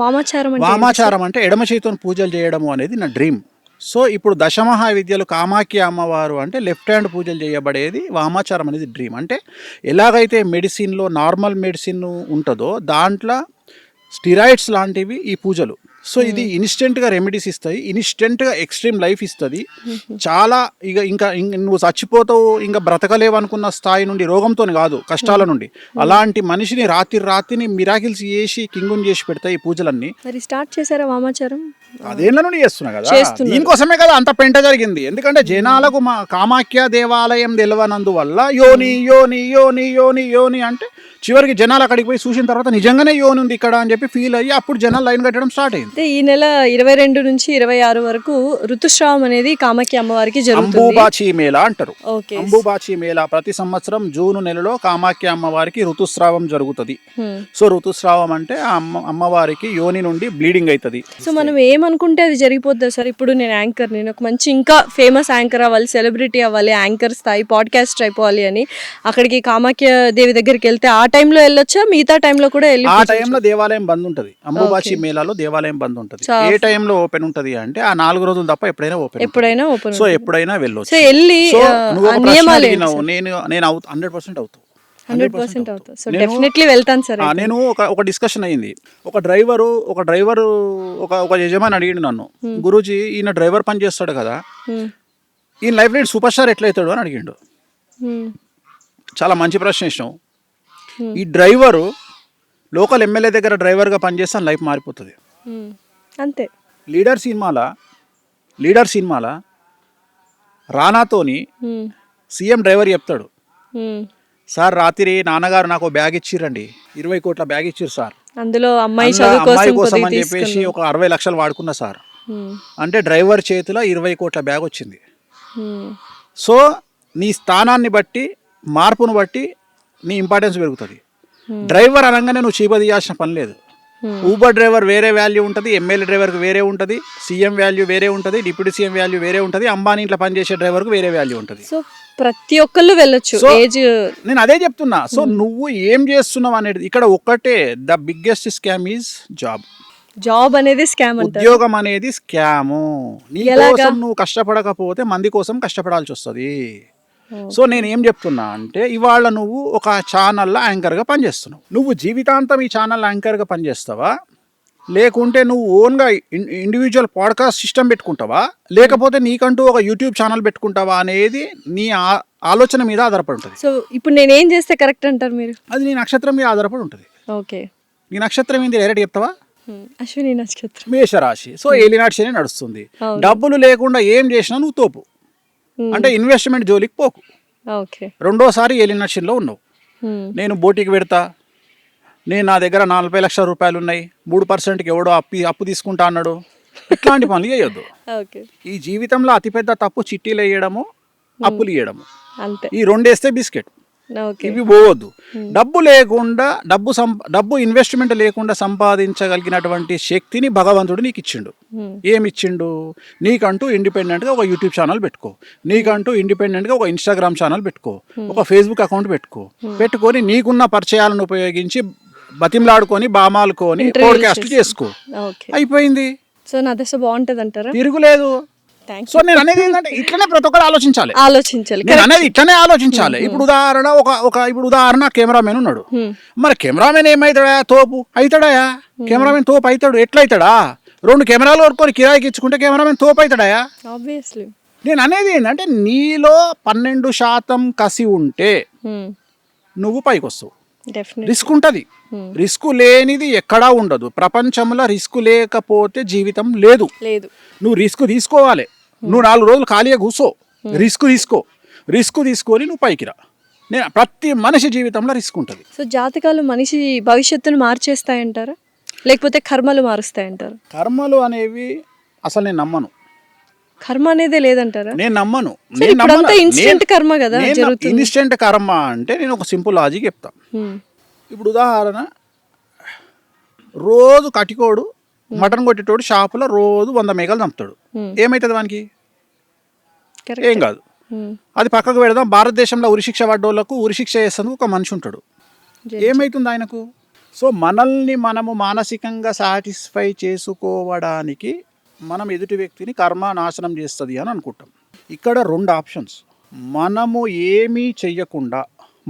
S2: వామాచారం అంటే ఎడమ చేతితో పూజలు చేయడము అనేది నా డ్రీమ్. సో ఇప్పుడు దశమహావిద్యలు కామాఖ్య అమ్మవారు అంటే లెఫ్ట్ హ్యాండ్ పూజలు చేయబడేది వామాచారం అనేది డ్రీమ్. అంటే ఎలాగైతే మెడిసిన్లో నార్మల్ మెడిసిన్ ఉంటుందో దాంట్లో స్టిరాయిడ్స్ లాంటివి ఈ పూజలు. సో ఇది ఇన్స్టెంట్గా రెమెడీస్ ఇస్తాయి, ఇన్స్టెంట్గా ఎక్స్ట్రీమ్ లైఫ్ ఇస్తుంది. చాలా ఇంకా నువ్వు చచ్చిపోతావు, ఇంకా బ్రతకలేవు అనుకున్న స్థాయి నుండి, రోగంతో కాదు కష్టాల నుండి, అలాంటి మనిషిని రాత్రిని మిరాకిల్స్ చేసి కింగుని చేసి పెడతాయి ఈ పూజలన్నీ.
S3: మరి స్టార్ట్ చేశారా వామాచారం?
S2: అదేళ్ళ నుండి చేస్తున్నా కదా, దీనికోసమే కదా అంత పెంట జరిగింది. ఎందుకంటే జనాలకు మా కామాఖ్య దేవాలయం తెలియనందువల్ల యోని యోని యోని యోని యోని అంటే చివరికి జనాలు అక్కడికి పోయి చూసిన తర్వాత నిజంగానే యోని ఉంది ఇక్కడ అని చెప్పి ఫీల్ అయ్యి అప్పుడు జనాలు లైన్ కట్టడం స్టార్ట్ అయింది.
S3: ఈ నెల 22 నుంచి 26 వరకు ఋతుస్రావం అనేది కామాఖ్య అమ్మవారికి జరుగుతుంది.
S2: అంబుబాచి మేళా అంటారు. అంబుబాచి మేళా ప్రతి సంవత్సరం జూన్ నెలలో కామాఖ్య అమ్మవారికి ఋతుస్రావం జరుగుతుంది. సో ఋతుస్రావం అంటే అమ్మవారికి యోని నుండి బ్లీడింగ్ అవుతుంది.
S3: సో మనం ఏమనుకుంటే అది జరిగిపోతుంది సార్. ఇప్పుడు నేను యాంకర్, నేను ఒక మంచి ఇంకా ఫేమస్ యాంకర్ అవ్వాలి, సెలబ్రిటీ అవ్వాలి, యాంకర్ స్థాయి పాడ్కాస్ట్ అయిపోవాలి అని అక్కడికి కామాఖ్య దేవి దగ్గరికి వెళ్తే ఆ టైంలో వెళ్ళొచ్చా, మిగతా టైంలో కూడా వెళ్ళి?
S2: ఆ టైంలో దేవాలయం బంద్ ఉంటుంది. అంబుబాచి మేళాలో దేవాలయం బంద్ ఉంటుంది. ఏ టైంలో ఓపెన్ ఉంటుంది అంటే ఆ 4 రోజులు తప్ప ఎప్పుడైనా ఓపెన్. సో ఎప్పుడైనా వెళ్ళొచ్చు.
S3: సో వెళ్ళి
S2: నేను 100% అవుతావు.
S3: 100% అవుతుంది. సో డెఫినెట్లీ వెళ్తాను సార్.
S2: నేను ఒక డిస్కషన్ అయ్యింది. ఒక డ్రైవరు ఒక యజమాని అడిగిండు నన్ను, గురూజీ ఈయన డ్రైవర్ పని చేస్తాడు కదా, ఈయన లైఫ్ లో సూపర్ స్టార్ ఎట్లయితాడు అని అడిగిండు. చాలా మంచి ప్రశ్న వేసినావు. ఈ డ్రైవరు లోకల్ ఎమ్మెల్యే దగ్గర డ్రైవర్గా పనిచేస్తే లైఫ్ మారిపోతుంది.
S3: అంతే.
S2: లీడర్ సినిమాల రానాతోని సీఎం డ్రైవర్ చెప్తాడు, సార్ రాత్రి నాన్నగారు నాకు బ్యాగ్ ఇచ్చిరండి, 20 కోట్ల బ్యాగ్ ఇచ్చిర్రు సార్,
S3: అందులో అమ్మాయి
S2: కోసం అని చెప్పేసి ఒక 60 లక్షలు వాడుకున్నా సార్ అంటే డ్రైవర్ చేతిలో 20 కోట్ల బ్యాగ్ వచ్చింది. సో నీ స్థానాన్ని బట్టి, మార్పును బట్టి నీ ఇంపార్టెన్స్ పెరుగుతుంది. డ్రైవర్ అనగానే నువ్వు చీప తీయాల్సిన పని లేదు. ఊబర్ డ్రైవర్ వేరే వాల్యూ ఉంటుంది, ఎమ్మెల్యే డ్రైవర్కి వేరే ఉంటుంది, సీఎం వాల్యూ వేరే ఉంటుంది, డిప్యూటీ సీఎం వాల్యూ వేరే ఉంటుంది, అంబానీ ఇంట్లో పనిచేసే డ్రైవర్కి వేరే వాల్యూ ఉంటుంది.
S3: సో ప్రతి ఒక్కళ్ళు వెళ్ళొచ్చు. ఏజ్
S2: నేను అదే చెప్తున్నా. సో నువ్వు ఏం చేస్తున్నావు అనేది ఇక్కడ ఒక్కటే, the biggest scam is
S3: job అనేది స్కామ్ అంటారు.
S2: ఉద్యోగం అనేది స్కాము. నీ కోసం నువ్వు కష్టపడకపోతే మంది కోసం కష్టపడాల్సి వస్తుంది. సో నేను ఏం చెప్తున్నా అంటే, ఇవాళ నువ్వు ఒక ఛానల్లో యాంకర్గా పనిచేస్తున్నావు. నువ్వు జీవితాంతం ఈ ఛానల్ యాంకర్గా పనిచేస్తావా, లేకుంటే నువ్వు ఓన్గా ఇండివిజువల్ పాడ్కాస్ట్ సిస్టమ్ పెట్టుకుంటావా, లేకపోతే నీకంటూ ఒక యూట్యూబ్ ఛానల్ పెట్టుకుంటావా అనేది నీ ఆలోచన మీద ఆధారపడి ఉంటుంది.
S3: సో ఇప్పుడు నేను ఏం చేస్తే కరెక్ట్ అంటారు మీరు?
S2: అది నీ నక్షత్రం మీద ఆధారపడి ఉంటుంది.
S3: ఓకే.
S2: నీ నక్షత్రం ఏంది డైరెక్ట్ చెప్తావా?
S3: అశ్విని నక్షత్రం,
S2: మేషరాశి. సో ఏలినాటి శని నడుస్తుంది. డబ్బులు లేకుండా ఏం చేసినా నువ్వు తోపు, అంటే ఇన్వెస్ట్మెంట్ జోలికి పోకు.
S3: ఓకే.
S2: రెండోసారి ఏలినాటి శనిలో ఉన్నావు. నేను బోటికి పెడతా, నా దగ్గర 40 లక్షల రూపాయలు ఉన్నాయి, 3%కి ఎవడో అప్పు తీసుకుంటా అన్నాడు, ఇట్లాంటి పనులు చేయొద్దు. ఈ జీవితంలో అతిపెద్ద తప్పు చిట్టీలు వేయడము, అప్పులు ఇవ్వడము.
S3: అంతే.
S2: ఈ రెండేస్తే బిస్కెట్, ఇవి పోవద్దు. డబ్బు లేకుండా, డబ్బు ఇన్వెస్ట్మెంట్ లేకుండా సంపాదించగలిగినటువంటి శక్తిని భగవంతుడు నీకు ఇచ్చిండు. ఏమిచ్చిండు? నీకంటూ ఇండిపెండెంట్గా ఒక యూట్యూబ్ ఛానల్ పెట్టుకో, నీకంటూ ఇండిపెండెంట్గా ఒక ఇన్స్టాగ్రామ్ ఛానల్ పెట్టుకో, ఒక ఫేస్బుక్ అకౌంట్ పెట్టుకొని నీకున్న పరిచయాలను ఉపయోగించి బతిమలాడుకొని, బామాలుకొని పోడ్కాస్ట్ చేసుకో, అయిపోయింది.
S3: సో నా దశ బాగుంటుంది అంటారా?
S2: తిరుగులేదు. సో నేను అనేది ఏంటంటే, ఇట్లనే ప్రతి ఒక్కరు ఆలోచించాలి. నేను అనేది ఇట్లనే ఆలోచించాలి. ఇప్పుడు ఉదాహరణ కెమెరామెన్ ఉన్నాడు. మరి కెమెరామెన్ ఏమవుతాడా? తోపు అవుతాడా? కెమెరామెన్ తోపు అవుతాడు. ఎట్లయితాడా? 2 కెమెరాలు కొనుక్కొని కిరాయికి ఇచ్చుకుంటే కెమెరామెన్ తోపు అవుతాడా?
S3: ఆబ్వియస్లీ.
S2: నేను అనేది ఏంటంటే, నీలో 12% కసి ఉంటే నువ్వు పైకి వస్తావు. రిస్క్ ఉంటుంది. రిస్క్ లేనిది ఎక్కడా ఉండదు ప్రపంచంలో. రిస్క్ లేకపోతే జీవితం లేదు. నువ్వు రిస్క్ తీసుకోవాలి. నువ్వు 4 రోజులు ఖాళీగా కూర్చో, రిస్క్ తీసుకొని నువ్వు పైకి రా. ప్రతి మనిషి జీవితంలో రిస్క్ ఉంటుంది.
S3: సో జాతకాలు మనిషి భవిష్యత్తును మార్చేస్తాయంటారా, లేకపోతే కర్మలు మారుస్తాయంటారా?
S2: కర్మలు అనేవి అసలు నేను నమ్మను.
S3: కర్మ అనేదే లేదంటారా?
S2: నేను నమ్మను.
S3: ఇన్స్టెంట్ కర్మ కదా జరుగుతుంది.
S2: ఇన్స్టెంట్ కర్మ అంటే నేను ఒక సింపుల్ లాజిక్ చెప్తా. ఇప్పుడు ఉదాహరణ, రోజు కటికోడు మటన్ కొట్టేటోడు షాపులో రోజు 100 మేకలు చంపుతాడు. ఏమవుతుంది వానికి? ఏం కాదు. అది పక్కకు పెడదాం. భారతదేశంలో ఉరిశిక్ష పడ్డోళ్లకు ఉరిశిక్ష చేసేందుకు ఒక మనిషి ఉంటాడు. ఏమవుతుంది ఆయనకు? సో మనల్ని మనము మానసికంగా సాటిస్ఫై చేసుకోవడానికి మనం ఎదుటి వ్యక్తిని కర్మ నాశనం చేస్తుంది అని అనుకుంటాం. ఇక్కడ 2 ఆప్షన్స్. మనము ఏమీ చెయ్యకుండా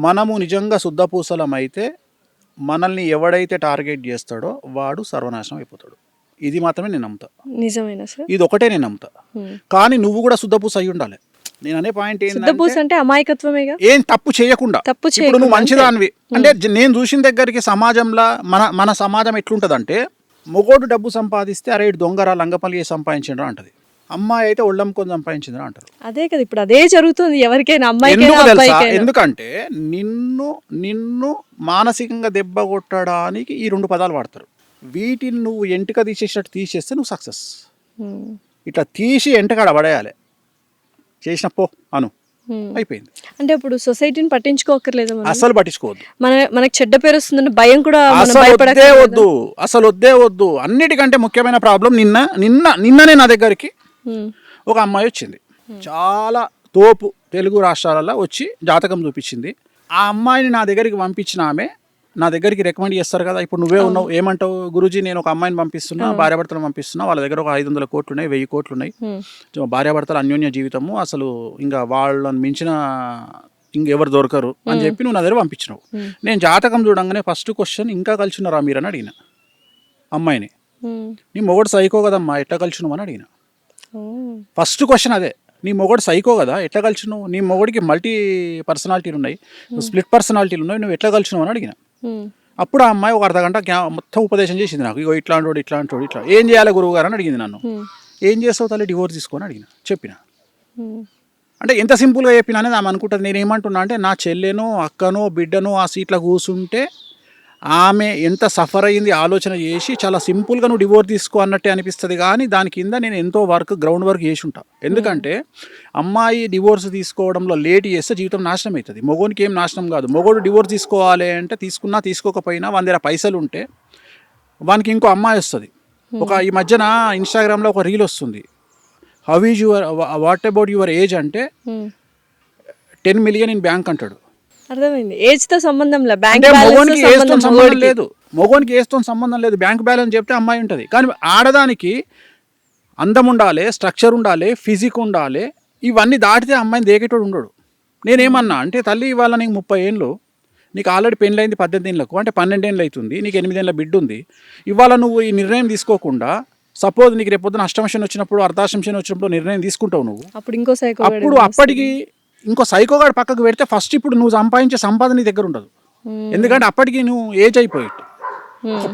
S2: మనము నిజంగా శుద్ధపూసలమైతే మనల్ని ఎవడైతే టార్గెట్ చేస్తాడో వాడు సర్వనాశనం అయిపోతాడు. ఇది మాత్రమే నేను నమ్ముతా.
S3: నిజమేనా సార్?
S2: ఇది ఒకటే నేను నమ్ముతా. కానీ నువ్వు కూడా శుద్ధపూస అయి ఉండాలి. నేను అనే పాయింట్
S3: ఏంటంటే అమాయకత్వమేగా,
S2: ఏం తప్పు చేయకుండా. ఇప్పుడు నువ్వు మంచిదానివి అంటే, నేను చూసిన దగ్గరికి సమాజంలో మన సమాజం ఎట్లుంటదంటే, మొగోడు డబ్బు సంపాదిస్తే అరే దొంగరా లంగపల్లి సంపాదించరా అంటది, అమ్మాయి అయితే ఒళ్ళమ్ముకొని సంపాదించిందని అంటారు.
S3: అదే కదా ఇప్పుడు అదే జరుగుతుంది ఎవరికైనా,
S2: ఎందుకంటే నిన్ను మానసికంగా దెబ్బ కొట్టడానికి ఈ 2 పదాలు వాడతారు. వీటిని నువ్వు ఎంటిక తీసేసినట్టు తీసేస్తే నువ్వు సక్సెస్. ఇట్లా తీసి ఎంటకాడ పడేయాలి. చేసిన పో అను, అయిపోయింది.
S3: అంటే ఇప్పుడు సొసైటీని పట్టించుకోకర్లేదు,
S2: అసలు పట్టించుకోవద్దు.
S3: మనకు చెడ్డ పేరు వస్తుందని భయం కూడా
S2: అసలు వద్దే వద్దు. అన్నిటికంటే ముఖ్యమైన ప్రాబ్లం, నిన్ననే నా దగ్గరికి ఒక అమ్మాయి వచ్చింది. చాలా తోపు తెలుగు రాష్ట్రాలలో వచ్చి జాతకం చూపించింది. ఆ అమ్మాయిని నా దగ్గరికి పంపించిన ఆమె నా దగ్గరికి రికమెండ్ చేస్తారు కదా. ఇప్పుడు నువ్వే ఉన్నావు, ఏమంటావు? గురూజీ నేను ఒక అమ్మాయిని పంపిస్తున్నా, భార్యాభర్తలు పంపిస్తున్నా, వాళ్ళ దగ్గర ఒక 500 కోట్లు ఉన్నాయి, 1000 కోట్లు ఉన్నాయి, భార్యాభర్తలు అన్యోన్య జీవితము, అసలు ఇంకా వాళ్ళని మించిన ఇంకెవరు దొరకరు అని చెప్పి నువ్వు నా దగ్గర పంపించినావు. నేను జాతకం చూడంగానే ఫస్ట్ క్వశ్చన్ ఇంకా కలిసినారా మీరు అని అడిగిన అమ్మాయిని. నీ మొగడు సైకో కదమ్మా ఎట్లా కలిసినావు అని అడిగిన. ఫస్ట్ క్వశ్చన్ అదే, నీ మొగడు సైకో కదా ఎట్లా కలిసినావు, నీ మొగడికి మల్టీ పర్సనాలిటీలు ఉన్నాయి, స్ప్లిట్ పర్సనాలిటీలు ఉన్నాయి, నువ్వు ఎట్లా కలిసినావు అని అడిగిన. అప్పుడు ఆ అమ్మాయి ఒక అర్ధగంట మొత్తం ఉపదేశం చేసింది నాకు. ఇగో ఇట్లాంటోడు ఇట్లాంటోడు ఇట్లా ఏం చేయాలి గురువు గారు అని అడిగింది నన్ను. ఏం చేస్తావు తల్లి డివోర్స్ తీసుకొని అడిగిన, చెప్పిన. అంటే ఎంత సింపుల్గా చెప్పిన అనేది ఆమె అనుకుంటుంది. నేను ఏమంటున్నా అంటే నా చెల్లెనో అక్కనో బిడ్డనో ఆ సీట్లో కూర్చుంటే ఆమె ఎంత సఫర్ అయ్యింది ఆలోచన చేసి చాలా సింపుల్గా నువ్వు డివోర్స్ తీసుకో అన్నట్టే అనిపిస్తుంది. కానీ దాని కింద నేను ఎంతో గ్రౌండ్ వర్క్ చేసి ఉంటా. ఎందుకంటే అమ్మాయి డివోర్స్ తీసుకోవడంలో లేట్ చేస్తే జీవితం నాశనం అవుతుంది. మొగోనికి ఏం నాశనం కాదు. మొగోడు డివోర్స్ తీసుకోవాలి అంటే తీసుకున్నా తీసుకోకపోయినా వాని దగ్గర పైసలు ఉంటే వానికి ఇంకో అమ్మాయి వస్తుంది. ఈ మధ్యన ఇన్స్టాగ్రామ్లో ఒక రీల్ వస్తుంది, how is your what about your age అంటే 10 million ఇన్ బ్యాంక్ అంటాడు.
S3: అర్థమైంది. ఏజ్ తో సంబంధం లేదు, బ్యాంక్
S2: అంటే
S3: బ్యాలెన్స్
S2: మొగోనికి ఏజ్తో సంబంధం లేదు, మొగోనికి ఏజ్తో సంబంధం లేదు. బ్యాంక్ బ్యాలెన్స్ చెప్తే అమ్మాయి ఉంటుంది. కానీ ఆడదానికి అందం ఉండాలి, స్ట్రక్చర్ ఉండాలి, ఫిజిక్ ఉండాలి. ఇవన్నీ దాటితే అమ్మాయిని దేకేటోడు ఉండడు. నేనేమన్నా అంటే తల్లి ఇవాళ నీకు 30 ఏళ్ళు, నీకు ఆల్రెడీ పెళ్ళైంది 18 ఏళ్ళకు, అంటే 12 ఏళ్ళు అవుతుంది, నీకు 8 ఏళ్ళ బిడ్డ ఉంది. ఇవాళ నువ్వు ఈ నిర్ణయం తీసుకోకుండా సపోజ్ నీకు రేపు పొద్దున అష్టమశని వచ్చినప్పుడు అర్ధాష్టమశని వచ్చినప్పుడు నిర్ణయం తీసుకుంటావు నువ్వు. అప్పుడు అప్పటికి ఇంకో సైకోగాడు పక్కకు పెడితే ఫస్ట్ ఇప్పుడు నువ్వు సంపాదించే సంపాదన నీ దగ్గర ఉండదు. ఎందుకంటే అప్పటికి నువ్వు ఏజ్ అయిపోయి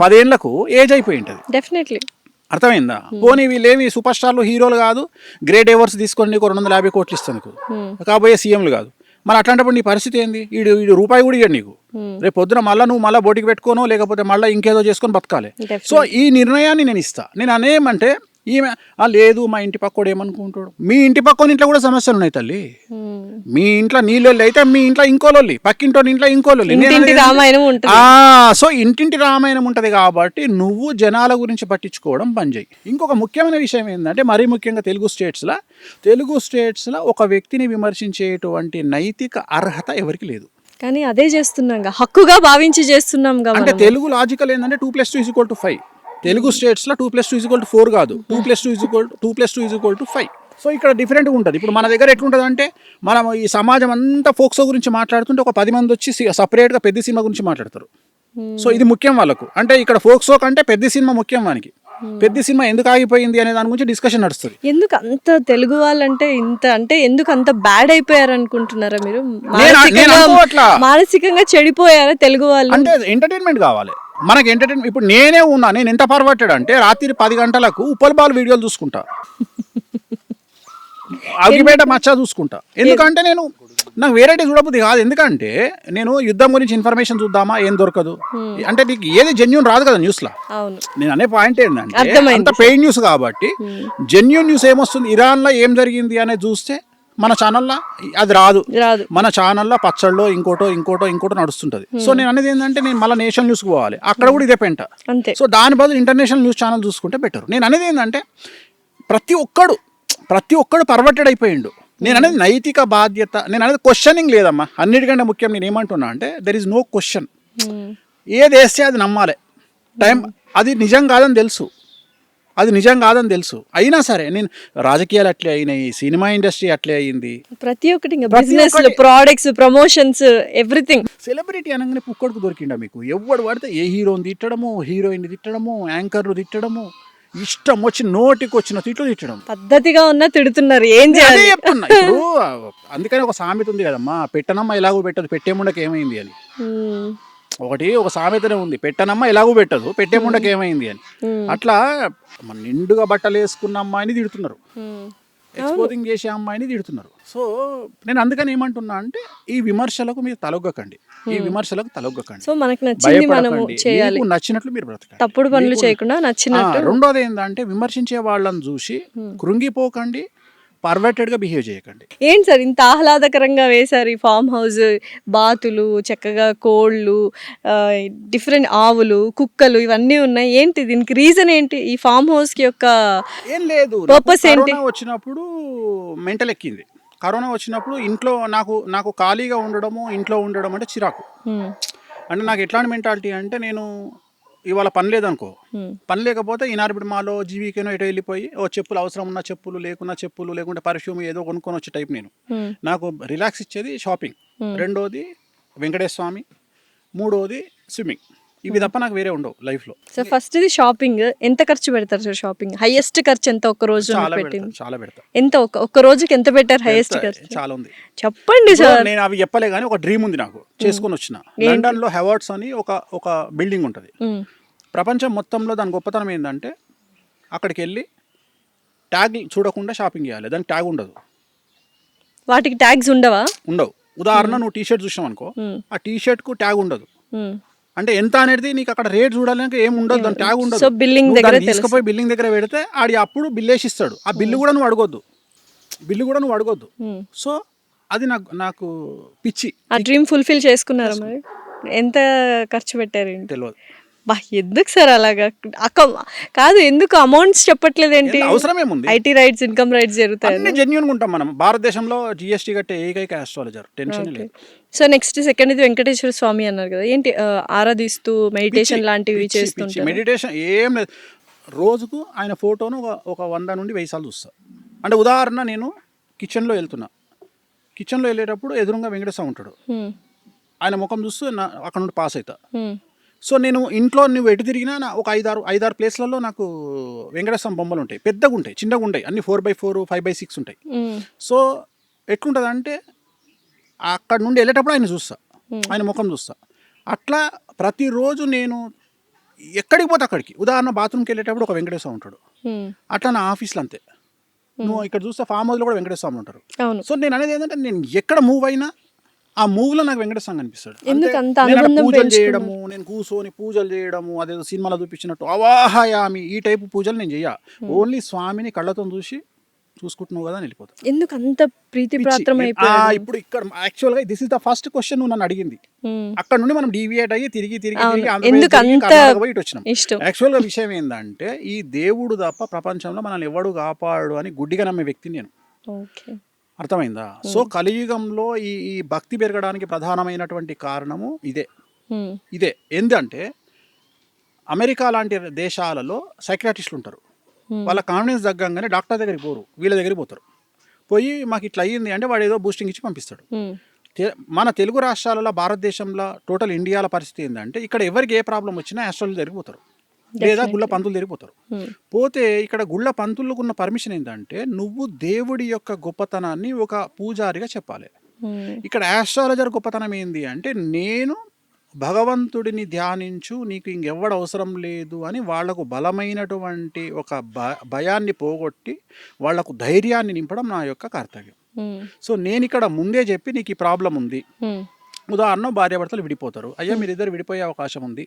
S2: 10 ఏళ్లకు ఏజ్ అయిపోయి ఉంటుంది
S3: డెఫినెట్లీ.
S2: అర్థమైందా? పోనీ వీళ్ళేమి సూపర్ స్టార్లు హీరోలు కాదు, గ్రేట్ అవార్డ్స్ తీసుకొని నీకు 250 కోట్లు ఇస్తాను కాబోయే సీఎంలు కాదు. మరి అట్లాంటప్పుడు నీ పరిస్థితి ఏంది? వీడు రూపాయి కూడా ఇవ్వడు నీకు. రేపు పొద్దున నువ్వు మళ్ళీ బోటికి పెట్టుకోనో లేకపోతే మళ్ళీ ఇంకేదో చేసుకొని బతకాలి. సో ఈ నిర్ణయాన్ని నేను ఇస్తా. నేను అనేమంటే ఈమె లేదు మా ఇంటి పక్కోడు ఏమనుకుంటాడు. మీ ఇంటి పక్కన ఇంట్లో కూడా సమస్యలు ఉన్నాయి తల్లి. మీ ఇంట్లో నీళ్ళొల్లి అయితే మీ ఇంట్లో ఇంకోలొల్లి, పక్కింటో ఇంట్లో ఇంకోలొల్లి. సో ఇంటింటి రామాయణం ఉంటుంది కాబట్టి నువ్వు జనాల గురించి పట్టించుకోవడం బంద్ చేయి. ఇంకొక ముఖ్యమైన విషయం ఏంటంటే మరీ ముఖ్యంగా తెలుగు స్టేట్స్లో ఒక వ్యక్తిని విమర్శించేటువంటి నైతిక అర్హత ఎవరికి లేదు.
S3: కానీ అదే చేస్తున్నాం, హక్కుగా భావించి చేస్తున్నాం.
S2: అంటే తెలుగు లాజికల్ ఏంటంటే 2+2 = 5. తెలుగు స్టేట్స్లో 2+2 = 4 కాదు, 2+2 = 5. సో ఇక్కడ డిఫరెంట్గా ఉంటుంది. ఇప్పుడు మన దగ్గర ఎట్లుంటుంది అంటే మనం ఈ సమాజం అంతా ఫోక్సో గురించి మాట్లాడుతుంటే ఒక 10 మంది వచ్చి సపరేట్గా పెద్ద సినిమా గురించి మాట్లాడతారు. సో ఇది ముఖ్యం వాళ్ళకు. అంటే ఇక్కడ ఫోక్సో కంటే పెద్ద సినిమా ముఖ్యం వానికి. పెద్ద సినిమా ఎందుకు ఆగిపోయింది అనే దాని గురించి డిస్కషన్ నడుస్తుంది.
S3: ఎందుకు అంత తెలుగు వాళ్ళంటే ఇంత అంటే ఎందుకు అంత బ్యాడ్ అయిపోయారు అనుకుంటున్నారా మీరు? మానసికంగా చెడిపోయారా తెలుగు వాళ్ళు?
S2: అంటే ఎంటర్టైన్మెంట్ కావాలి మనకి. ఎంటర్టైన్మెంట్ ఇప్పుడు నేనే ఉన్నా, నేను ఎంత పర్వట్టెడ్ అంటే రాత్రి 10 గంటలకు ఉప్పల్ బాల్ వీడియోలు చూసుకుంటా, అగ్గిపేట మచ్చా చూసుకుంటా. ఎందుకంటే నాకు వెరైటీ చూడబుద్ధి కాదు. ఎందుకంటే నేను యుద్ధం గురించి ఇన్ఫర్మేషన్ చూద్దామా ఏం దొరకదు. అంటే నీకు ఏది జెన్యూన్ రాదు కదా న్యూస్లో. నేను అనే పాయింట్ ఏంటంటే అంత పెయిడ్ న్యూస్ కాబట్టి జెన్యూన్ న్యూస్ ఏమొస్తుంది, ఇరాన్లో ఏం జరిగింది అనేది చూస్తే మన ఛానల్లో అది రాదు. మన ఛానల్లో పచ్చళ్ళలో ఇంకోటో నడుస్తుంటది. సో నేను అనేది ఏంటంటే నేను మళ్ళీ నేషనల్ న్యూస్కి పోవాలి, అక్కడ కూడా ఇదే పెంట. సో దాని బదులు ఇంటర్నేషనల్ న్యూస్ ఛానల్ చూసుకుంటే బెటర్. నేను అనేది ఏంటంటే ప్రతి ఒక్కడు పర్వర్టెడ్ అయిపోయిండు. నేను అనేది నైతిక బాధ్యత, నేను అనేది క్వశ్చనింగ్ లేదమ్మా. అన్నిటికంటే ముఖ్యం నేను ఏమంటున్నా అంటే దెర్ ఈజ్ నో క్వశ్చన్. ఏది వేస్తే అది నమ్మాలి. అది నిజం కాదని తెలుసు, అయినా సరే నేను రాజకీయాలు అట్లే అయినాయి, సినిమా ఇండస్ట్రీ అట్లే అయింది,
S3: ప్రతి ఒక్కటి business, products, promotions, everything.
S2: Celebrity అనగానే పుక్కడికి దొరికిండా మీకు? ఎవడు పడితే ఏ హీరోని తిట్టడము, హీరోయిన్ తిట్టడము, యాంకర్లు తిట్టడము, ఇష్టం వచ్చి నోటికి వచ్చిన తిట్లు తిట్టడం.
S3: పద్ధతిగా ఉన్నా తిడుతున్నారు, ఏం చేయాలి
S2: చెప్తున్నా. ఇప్పుడు అందుకని ఒక సామెత ఉంది కదమ్మా, పెట్టనమ్మ ఎలాగో పెట్టదు పెట్టేముండకి ఏమైంది అని. ఒక సామెతనే ఉంది, పెట్టనమ్మ ఎలాగో పెట్టదు పెట్టేముండకి ఏమైంది అని. అట్లా నిండుగా బట్టలు వేసుకున్న అమ్మాయిని తిడుతున్నారు, ఎక్స్పోజింగ్ చేసే అమ్మాయిని తిడుతున్నారు. సో నేను అందుకని ఏమంటున్నా అంటే ఈ విమర్శలకు మీరు తలొగ్గకండి. సో మనకు నచ్చింది మనము చేయాలి, నచ్చినట్లు మీరు బ్రతకండి, తప్పుడు పనులు చేయకుండా నచ్చినట్టు. రెండోది ఏంటంటే విమర్శించే వాళ్ళని చూసి కృంగిపోకండి, పర్వర్టెడ్గా బిహేవ్ చేయకండి.
S3: ఏంటి సార్ ఇంత ఆహ్లాదకరంగా వేశారు ఈ ఫామ్ హౌస్, బాతులు, చక్కగా కోళ్ళు, డిఫరెంట్ ఆవులు, కుక్కలు ఇవన్నీ ఉన్నాయి. ఏంటి దీనికి రీజన్ ఏంటి? ఈ ఫామ్ హౌస్కి యొక్క
S2: ఏం లేదు,
S3: పర్పస్ ఏంటి?
S2: వచ్చినప్పుడు మెంటల్ ఎక్కింది. కరోనా వచ్చినప్పుడు ఇంట్లో నాకు ఖాళీగా ఇంట్లో ఉండడం అంటే చిరాకు. అంటే నాకు ఎట్లాంటి మెంటాలిటీ అంటే నేను ఇవాళ పని లేదనుకో, పని లేకపోతే ఈనార్బిడ్ మాలో జీవికేనో ఎటో వెళ్ళిపోయి ఓ చెప్పులు అవసరం ఉన్న చెప్పులు లేకున్నా చెప్పులు లేకుంటే పర్ఫ్యూమ్ ఏదో కొనుక్కొని వచ్చే టైప్ నేను. నాకు రిలాక్స్ ఇచ్చేది షాపింగ్, రెండోది వెంకటేశ్వర స్వామి, మూడోది స్విమ్మింగ్. ఇవి తప్ప నాకు వేరే ఉండవు లైఫ్లో.
S3: సో ఫస్ట్ ఇది షాపింగ్. ఎంత ఖర్చు పెడతారు సార్ షాపింగ్? హైయెస్ట్ ఖర్చు ఎంత ఒక్క రోజు పెట్టింది?
S2: చాలా పెడతా.
S3: ఎంత ఒక్క రోజుకి ఎంత పెట్టారు హైయెస్ట్ ఖర్చు?
S2: చాలా ఉంది,
S3: చెప్పండి సార్.
S2: నేను అవి చెప్పలే కానీ ఒక డ్రీమ్ ఉంది నాకు, చేసుకొని వచ్చిన. లండన్ లో హెవార్డ్స్ అని ఒక బిల్డింగ్ ఉంటుంది. ప్రపంచం మొత్తంలో దాని గొప్పతనం ఏంటంటే అక్కడికి వెళ్ళి ట్యాగ్ చూడకుండా షాపింగ్ చేయాలి. దానికి ట్యాగ్ ఉండదు.
S3: వాటికి ట్యాగ్స్ ఉండవా?
S2: ఉండవు. ఉదాహరణ నువ్వు టీ షర్ట్ చూసావు అనుకో, ఆ టీ షర్ట్ కు ట్యాగ్ ఉండదు. అంటే ఎంత అనేది నీకు అక్కడ రేట్ చూడాలంటే ఏం ఉండదు, దాని ట్యాగ్ ఉండదు.
S3: సో బిల్లింగ్ దగ్గర
S2: తీసుకుపోయి బిల్లింగ్ దగ్గర పెడితే ఆడి అప్పుడు బిల్ వేసి ఇస్తాడు. ఆ బిల్లు కూడా నువ్వు అడగొద్దు. సో అది నాకు పిచ్చి.
S3: ఆ డ్రీమ్ ఫుల్ఫిల్ చేసుకున్నారా మరి? ఎంత ఖర్చు పెట్టారు?
S2: తెలియదు.
S3: బా ఎందుకు సార్ అలాగా? కాదు, ఎందుకు అమౌంట్స్ చెప్పట్లేదు ఏంటి?
S2: అవసరం ఏముంది?
S3: ఐటీ రైట్స్, ఇన్కమ్ రైట్స్ జరుగుతాయి.
S2: అన్ని జెన్యూన్ ఉంటాం మనం. భారతదేశంలో జిఎస్టీ కట్టే ఏకైక ఆస్ట్రాలజర్. టెన్షన్ లేదు.
S3: సో నెక్స్ట్ సెకండ్ ఇది వెంకటేశ్వర స్వామి అన్నారు కదా, ఏంటి ఆరాధిస్తూ మెడిటేషన్ లాంటివి చేస్తుంటారు?
S2: మెడిటేషన్ ఏం లేదు. రోజుకు ఆయన ఫోటోను ఒక 100 నుండి 1000 సార్లు చూస్తా. అంటే ఉదాహరణ నేను కిచెన్లో వెళ్తున్నా, కిచెన్లో వెళ్ళేటప్పుడు ఎదురుగా వెంకటేశ్వర ఉంటాడు. ఆయన ముఖం చూస్తూ అక్కడ నుండి పాస్ అవుతా. సో నేను ఇంట్లో నువ్వు ఎటు తిరిగినా ఒక 5-6 ప్లేస్లలో నాకు వెంకటేశ్వర బొమ్మలు ఉంటాయి. పెద్దగా ఉంటాయి, చిన్నగా ఉంటాయి, అన్ని 4x4 5x6 ఉంటాయి. సో ఎట్లుంటుంది అంటే అక్కడ నుండి వెళ్ళేటప్పుడు ఆయన చూస్తా, ఆయన ముఖం చూస్తా. అట్లా ప్రతిరోజు నేను ఎక్కడికి పోతే అక్కడికి, ఉదాహరణ బాత్రూమ్కి వెళ్ళేటప్పుడు ఒక వెంకటేశ్వర ఉంటాడు. అట్లా నా ఆఫీస్లో అంతే. నువ్వు ఇక్కడ చూస్తే ఫామ్ హౌస్లో కూడా వెంకటేశ్వర స్వామి ఉంటారు. సో నేను అనేది ఏంటంటే నేను ఎక్కడ మూవ్ అయినా ఆ మూవ్లో నాకు వెంకటేశ్వర స్వామి కనిపిస్తాడు. పూజలు చేయడము, నేను కూర్చొని పూజలు చేయడము, అదేదో సినిమాలో చూపించినట్టు అవాహయామి ఈ టైపు పూజలు నేను చెయ్య. ఓన్లీ స్వామిని కళ్ళతో చూసుకుంటున్నావు కదా అని వెళ్ళిపోతాను.
S3: ఎందుకు అంత ప్రీతి ప్రాత్రం అయిపోయింది?
S2: ఇప్పుడు ఇక్కడ యాక్చువల్గా this is the first question నువ్వు నన్ను అడిగింది. అక్కడ నుండి మనం డీవియేట్ అయ్యి తిరిగి ఇటు వచ్చినాం. యాక్చువల్గా విషయం ఏంటంటే ఈ దేవుడు తప్ప ప్రపంచంలో మనల్ని ఎవడు కాపాడు అని గుడ్డిగా నమ్మే వ్యక్తి నేను. అర్థమైందా? సో కలియుగంలో ఈ భక్తి పెరగడానికి ప్రధానమైనటువంటి కారణము ఇదే. ఏంటంటే అమెరికా లాంటి దేశాలలో సైకియాట్రిస్టులు ఉంటారు. వాళ్ళ కాన్ఫిడెన్స్ తగ్గంగానే డాక్టర్ దగ్గరికి పోరు, వీళ్ళ దగ్గరికి పోతారు. పోయి మాకు ఇట్లా అయ్యింది అంటే వాడు ఏదో బూస్టింగ్ ఇచ్చి పంపిస్తాడు. మన తెలుగు రాష్ట్రాలలో, భారతదేశంలో, టోటల్ ఇండియాల పరిస్థితి ఏంటంటే ఇక్కడ ఎవరికి ఏ ప్రాబ్లం వచ్చినా ఆస్ట్రాలజీ దగ్గరికి పోతారు, లేదా గుళ్ళ పంతులు తిరిగిపోతారు. పోతే ఇక్కడ గుళ్ళ పంతులకు ఉన్న పర్మిషన్ ఏంటంటే నువ్వు దేవుడి యొక్క గొప్పతనాన్ని ఒక పూజారిగా చెప్పాలి. ఇక్కడ ఆస్ట్రాలజర్ గొప్పతనం ఏంది అంటే నేను భగవంతుడిని ధ్యానించు, నీకు ఇంకెవ్వడు అవసరం లేదు అని వాళ్లకు బలమైనటువంటి ఒక భయాన్ని పోగొట్టి వాళ్లకు ధైర్యాన్ని నింపడం నా యొక్క కర్తవ్యం. సో నేను ఇక్కడ ముందే చెప్పి నీకు ఈ ప్రాబ్లం ఉంది. ఉదాహరణ భార్యాభర్తలు విడిపోతారు. అయ్యా మీరిద్దరు విడిపోయే అవకాశం ఉంది,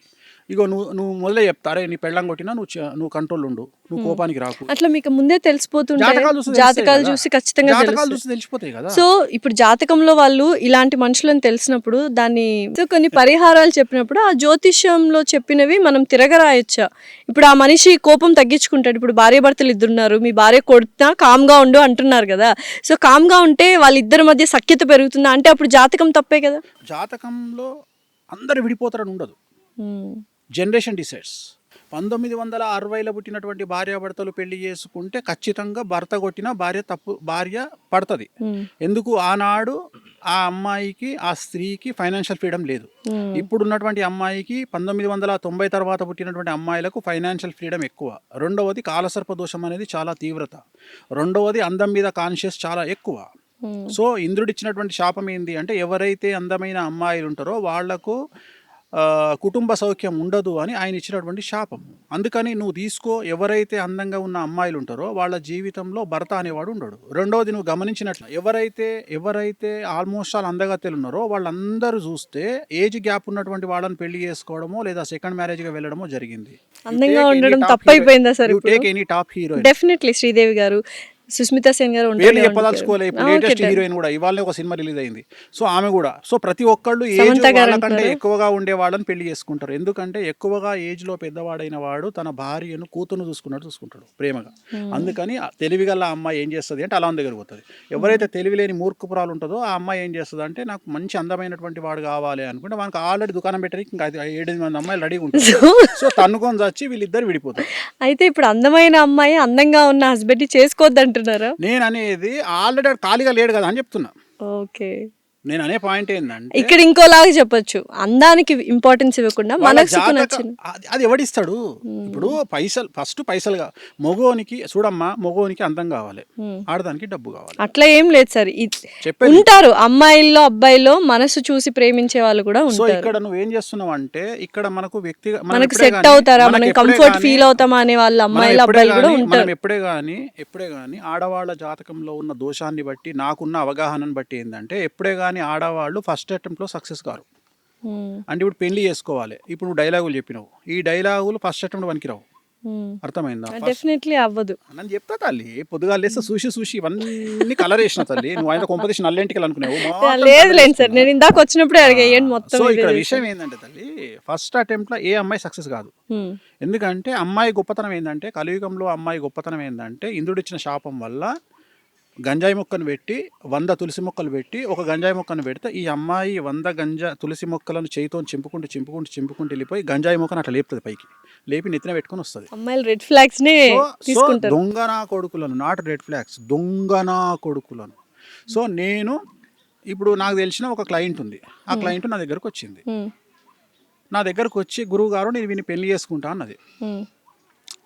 S2: ఇగో నువ్వు మొదలే చెప్తారే నీ పెళ్ళం కొట్టినా నువ్వు కంట్రోల్ ఉండు, నువ్వు కోపానికి రాకు.
S3: అట్లా మీకు ముందే తెలిసిపోతుంది. జాతకాలు చూసి ఖచ్చితంగా
S2: తెలిసిపోతాయి కదా.
S3: సో ఇప్పుడు జాతకంలో వాళ్ళు ఇలాంటి మనుషులను తెలిసినప్పుడు దాన్ని కొన్ని పరిహారాలు చెప్పినప్పుడు ఆ జ్యోతిష్యంలో చెప్పినవి మనం తిరగరాయొచ్చా? ఇప్పుడు ఆ మనిషి కోపం తగ్గించుకుంటాడు. ఇప్పుడు భార్యాభర్తలు ఇద్దరున్నారు, మీ భార్య కొడుతున్నా కామ్గా ఉండు అంటున్నారు కదా. సో కామ్గా ఉంటే వాళ్ళిద్దరి మధ్య సఖ్యత పెరుగుతుందా? అంటే అప్పుడు జాతకం తప్పే కదా.
S2: జాతకంలో అందరు విడిపోతారని ఉండదు. Generation decides. 1960లో పుట్టినటువంటి భార్యాభర్తలు పెళ్లి చేసుకుంటే ఖచ్చితంగా భర్త కొట్టిన భార్య పడుతుంది. ఎందుకు? ఆనాడు ఆ అమ్మాయికి, ఆ స్త్రీకి ఫైనాన్షియల్ ఫ్రీడమ్ లేదు. ఇప్పుడున్నటువంటి అమ్మాయికి 1990 తర్వాత పుట్టినటువంటి అమ్మాయిలకు ఫైనాన్షియల్ ఫ్రీడమ్ ఎక్కువ. రెండవది కాలసర్ప దోషం అనేది చాలా తీవ్రత. రెండవది అందం మీద కాన్షియస్ చాలా ఎక్కువ. సో ఇంద్రుడిచ్చినటువంటి శాపం ఏంది అంటే ఎవరైతే అందమైన అమ్మాయిలు ఉంటారో వాళ్లకు కుటుంబ సౌఖ్యం ఉండదు అని ఆయన ఇచ్చినటువంటి శాపం. అందుకని నువ్వు తీసుకో, ఎవరైతే అందంగా ఉన్న అమ్మాయిలు ఉంటారో వాళ్ళ జీవితంలో భర్త అనేవాడు ఉండడు. రెండవది నువ్వు గమనించినట్లు ఎవరైతే ఆల్మోస్ట్ ఆల్ అందగత్తెలు ఉన్నారో వాళ్ళందరూ చూస్తే ఏజ్ గ్యాప్ ఉన్నటువంటి వాళ్ళని పెళ్లి చేసుకోవడమో లేదా సెకండ్ మ్యారేజ్గా వెళ్ళడమో జరిగింది.
S3: అందంగా ఉండడం తప్పైపోయిందా sir?
S2: Take any top hero.
S3: Definitely Sridevi గారు, సుస్మితా సేన్ గారు
S2: పేర్లు చెప్పదలుచుకోలే. ఇప్పుడు లేటెస్ట్ హీరోయిన్ కూడా ఇవాళ ఒక సినిమా రిలీజ్ అయింది. సో ఆమె కూడా. సో ప్రతి ఒక్కళ్ళు ఏజ్ వాళ్ళకంటే ఎక్కువగా ఉండే వాళ్ళని పెళ్లి చేసుకుంటారు. ఎందుకంటే ఎక్కువగా ఏజ్ లో పెద్దవాడైన వాడు తన భార్యను కూతురును చూసుకుంటాడు ప్రేమగా. అందుకని తెలివిగల అమ్మాయి ఏం చేస్తుంది అంటే అలా దగ్గర పోతుంది. ఎవరైతే తెలివి లేని మూర్ఖపురాలు ఉంటుందో ఆ అమ్మాయి ఏం చేస్తుంది అంటే నాకు మంచి అందమైనటువంటి వాడు కావాలి అనుకుంటే మనకు ఆల్రెడీ దుకాణం పెట్టడానికి ఇంకా 7 మంది అమ్మాయిలు రెడీగా ఉంటారు. సో తన్నుకొని వచ్చి వీళ్ళిద్దరు విడిపోతారు.
S3: అయితే ఇప్పుడు అందమైన అమ్మాయి అందంగా ఉన్న హస్బెండ్ చేసుకోవద్దంటున్నారా?
S2: నేను అనేది ఆల్రెడీ ఖాళీగా లేడు కదా అని చెప్తున్నా.
S3: ఓకే.
S2: నేను అనే పాయింట్ ఏంటంటే
S3: ఇక్కడ ఇంకోలాగా చెప్పొచ్చు, అందానికి ఇంపార్టెన్స్ ఇవ్వకుండా మనసుకు నచ్చిన
S2: అది ఎవడిస్తాడు. ఇప్పుడు పైసలుగా మగోనికి చూడమ్మా, మగోనికి అందం కావాలి, ఆడదానికి డబ్బు కావాలి.
S3: అట్లా ఏం లేదు సార్, ఉంటారు అమ్మాయిల్లో అబ్బాయిల్లో మనసు చూసి ప్రేమించే వాళ్ళు కూడా ఉంటారు.
S2: సో ఇక్కడ నువ్వేం చేస్తున్నావు అంటే ఇక్కడ మనకు
S3: మనకు సెట్ అవుతారా, మనం కంఫర్ట్ ఫీల్ అవుతామా అనే వాళ్ళు అమ్మాయిలు అబ్బాయిలు కూడా ఉంటారు.
S2: మనం ఎప్పుడే గానీ ఆడవాళ్ళ జాతకంలో ఉన్న దోషాన్ని బట్టి నాకున్న అవగాహనను బట్టి ఏంటంటే ఎప్పుడే గానీ ఆడవాళ్ళు ఫస్ట్ అటెంప్ట్ లో సక్సెస్ కారు. అంటే ఇప్పుడు పెళ్లి చేసుకోవాలి, ఇప్పుడు నువ్వు డైలాగులు చెప్పినావు, ఈ డైలాగులు ఫస్ట్ అటెంప్ట్ పనికిరావు. అర్థమైందా?
S3: డెఫినెట్లీ అవ్వదు.
S2: నన్ను చెప్తా తల్లి, పొద్దుగా లేస్తే చూసి ఇవన్నీ కలర్ వేసిన తల్లి. నువ్వు ఆయన కొంపదీసి నల్లెంటికలు అనుకున్నావు.
S3: లేదు సార్, నేను ఇందాక వచ్చినప్పుడే అడిగేయండి మొత్తం.
S2: సో ఇక్కడ విషయం ఏంటంటే తల్లి, ఫస్ట్ అటెంప్ట్ లో ఏ అమ్మాయి సక్సెస్ కాదు. ఎందుకంటే అమ్మాయి గొప్పతనం ఏంటంటే, కలియుగంలో అమ్మాయి గొప్పతనం ఏంటంటే ఇంద్రుడిచ్చిన శాపం వల్ల గంజాయి మొక్కను పెట్టి 100 తులసి మొక్కలు పెట్టి ఒక గంజాయి మొక్కను పెడితే ఈ అమ్మాయి 100 తులసి మొక్కలను చేయితో చింపుకుంటూ వెళ్ళిపోయి గంజాయి మొక్కను అట్లా లేపుతుంది, పైకి లేపి నెత్తిన పెట్టుకొని వస్తుంది.
S3: అమ్మాయిలు రెడ్ ఫ్లాగ్స్ ని తీసుకుంటారు.
S2: దొంగనా కొడుకులను, నాట్ రెడ్ ఫ్లాగ్స్, దొంగనా కొడుకులను. సో నేను ఇప్పుడు నాకు తెలిసిన ఒక క్లయింట్ ఉంది, ఆ క్లయింట్ నా దగ్గరకు వచ్చింది. నా దగ్గరకు వచ్చి గురువు గారు నేను వీని పెళ్లి చేసుకుంటా అన్నది.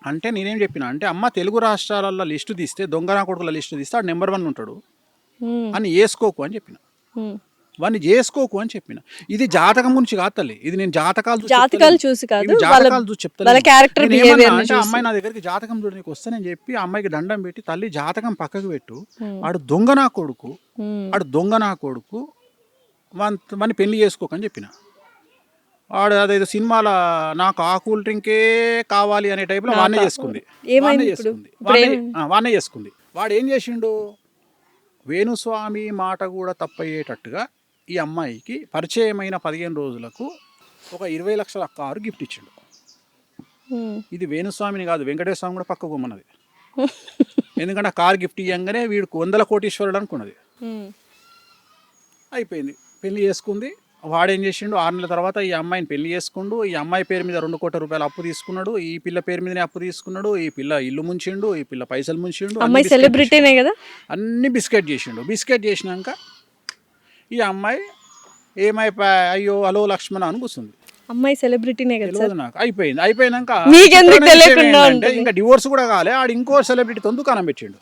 S2: అంటే నేనేం చెప్పిన అంటే, అమ్మ తెలుగు రాష్ట్రాలలో లిస్టు తీస్తే, దొంగనా కొడుకుల లిస్టు తీస్తే ఆడు నెంబర్ 1 ఉంటాడు అని వేసుకోకు అని చెప్పిన. వాడిని చేసుకోకు అని చెప్పిన. ఇది జాతకం గురించి కాదు తల్లి, ఇది నేను జాతకాలు చూసి చెప్తాను. అంటే అమ్మాయి నా దగ్గరికి జాతకం చూడడానికి వస్తే నేను చెప్పి ఆ అమ్మాయికి దండం పెట్టి, తల్లి జాతకం పక్కకు పెట్టు, ఆడు దొంగనా కొడుకు, వాడిని పెళ్లి చేసుకోకు అని చెప్పిన. వాడు అదేదో సినిమాల నాకు ఆ కూల్ డ్రింకే కావాలి అనే టైప్లో వాడినే చేసుకుంది. వాడు ఏం చేసిండు, వేణుస్వామి మాట కూడా తప్పయ్యేటట్టుగా ఈ అమ్మాయికి పరిచయమైన 15 రోజులకు ఒక 20 లక్షల కారు గిఫ్ట్ ఇచ్చిండు. ఇది వేణుస్వామిని కాదు, వెంకటేశ్వర స్వామి కూడా పక్కకు పోమన్నది. ఎందుకంటే ఆ కారు గిఫ్ట్ ఇవ్వగానే వీడికి 100 కోటీశ్వరుడు అనుకున్నది. అయిపోయింది, పెళ్లి చేసుకుంది. వాడేం చేసిండు, 6 నెలల తర్వాత ఈ అమ్మాయిని పెళ్లి చేసుకుండు. ఈ అమ్మాయి పేరు మీద 2 కోట్ల రూపాయలు అప్పు తీసుకున్నాడు. ఈ పిల్ల పేరు మీదనే అప్పు తీసుకున్నాడు. ఈ పిల్ల ఇల్లు ముంచిండు, ఈ పిల్ల పైసలు ముంచిండు.
S3: అమ్మాయి సెలబ్రిటీనే కదా,
S2: అన్ని బిస్కెట్ చేసిండు. బిస్కెట్ చేసినాక ఈ అమ్మాయి ఏమైపోయా, అయ్యో హలో లక్ష్మణ అని కూర్చుంది.
S3: అమ్మాయి సెలబ్రిటీనే కదా
S2: నాకు. అయిపోయినాక ఇంకా డివోర్స్ కూడా కాలే, ఆడు ఇంకో సెలబ్రిటీతో దుకాణం పెట్టిండు.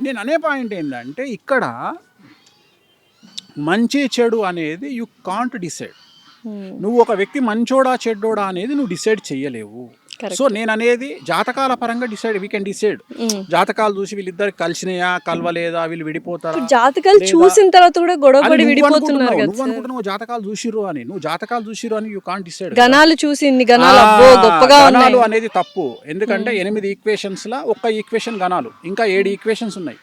S2: నేను అనే పాయింట్ ఏంటంటే ఇక్కడ మంచి చెడు అనేది యు కాంట్ డిసైడ్. నువ్వు ఒక వ్యక్తి మంచోడా చెడ్డోడా అనేది నువ్వు డిసైడ్ చెయ్యలేవు. సో నేను అనేది జాతకాల పరంగా వీ కెన్ డిసైడ్. జాతకాలు చూసి వీళ్ళిద్దరు కలిసినాయా కలవలేదా, వీళ్ళు విడిపోతారా,
S3: జాతకాలు చూసిన తర్వాత కూడా గొడవపడి విడిపోతున్నారు.
S2: నువ్వు అనుకుంటున్నావు జాతకాలు చూసిరు అని, యూ కాంట్ డిసైడ్.
S3: గణాలు చూసి గణాలు
S2: అనేది తప్పు. ఎందుకంటే 8 ఈక్వేషన్స్ లా ఒక్క ఈక్వేషన్ గణాలు, ఇంకా 7 ఈక్వేషన్స్ ఉన్నాయి.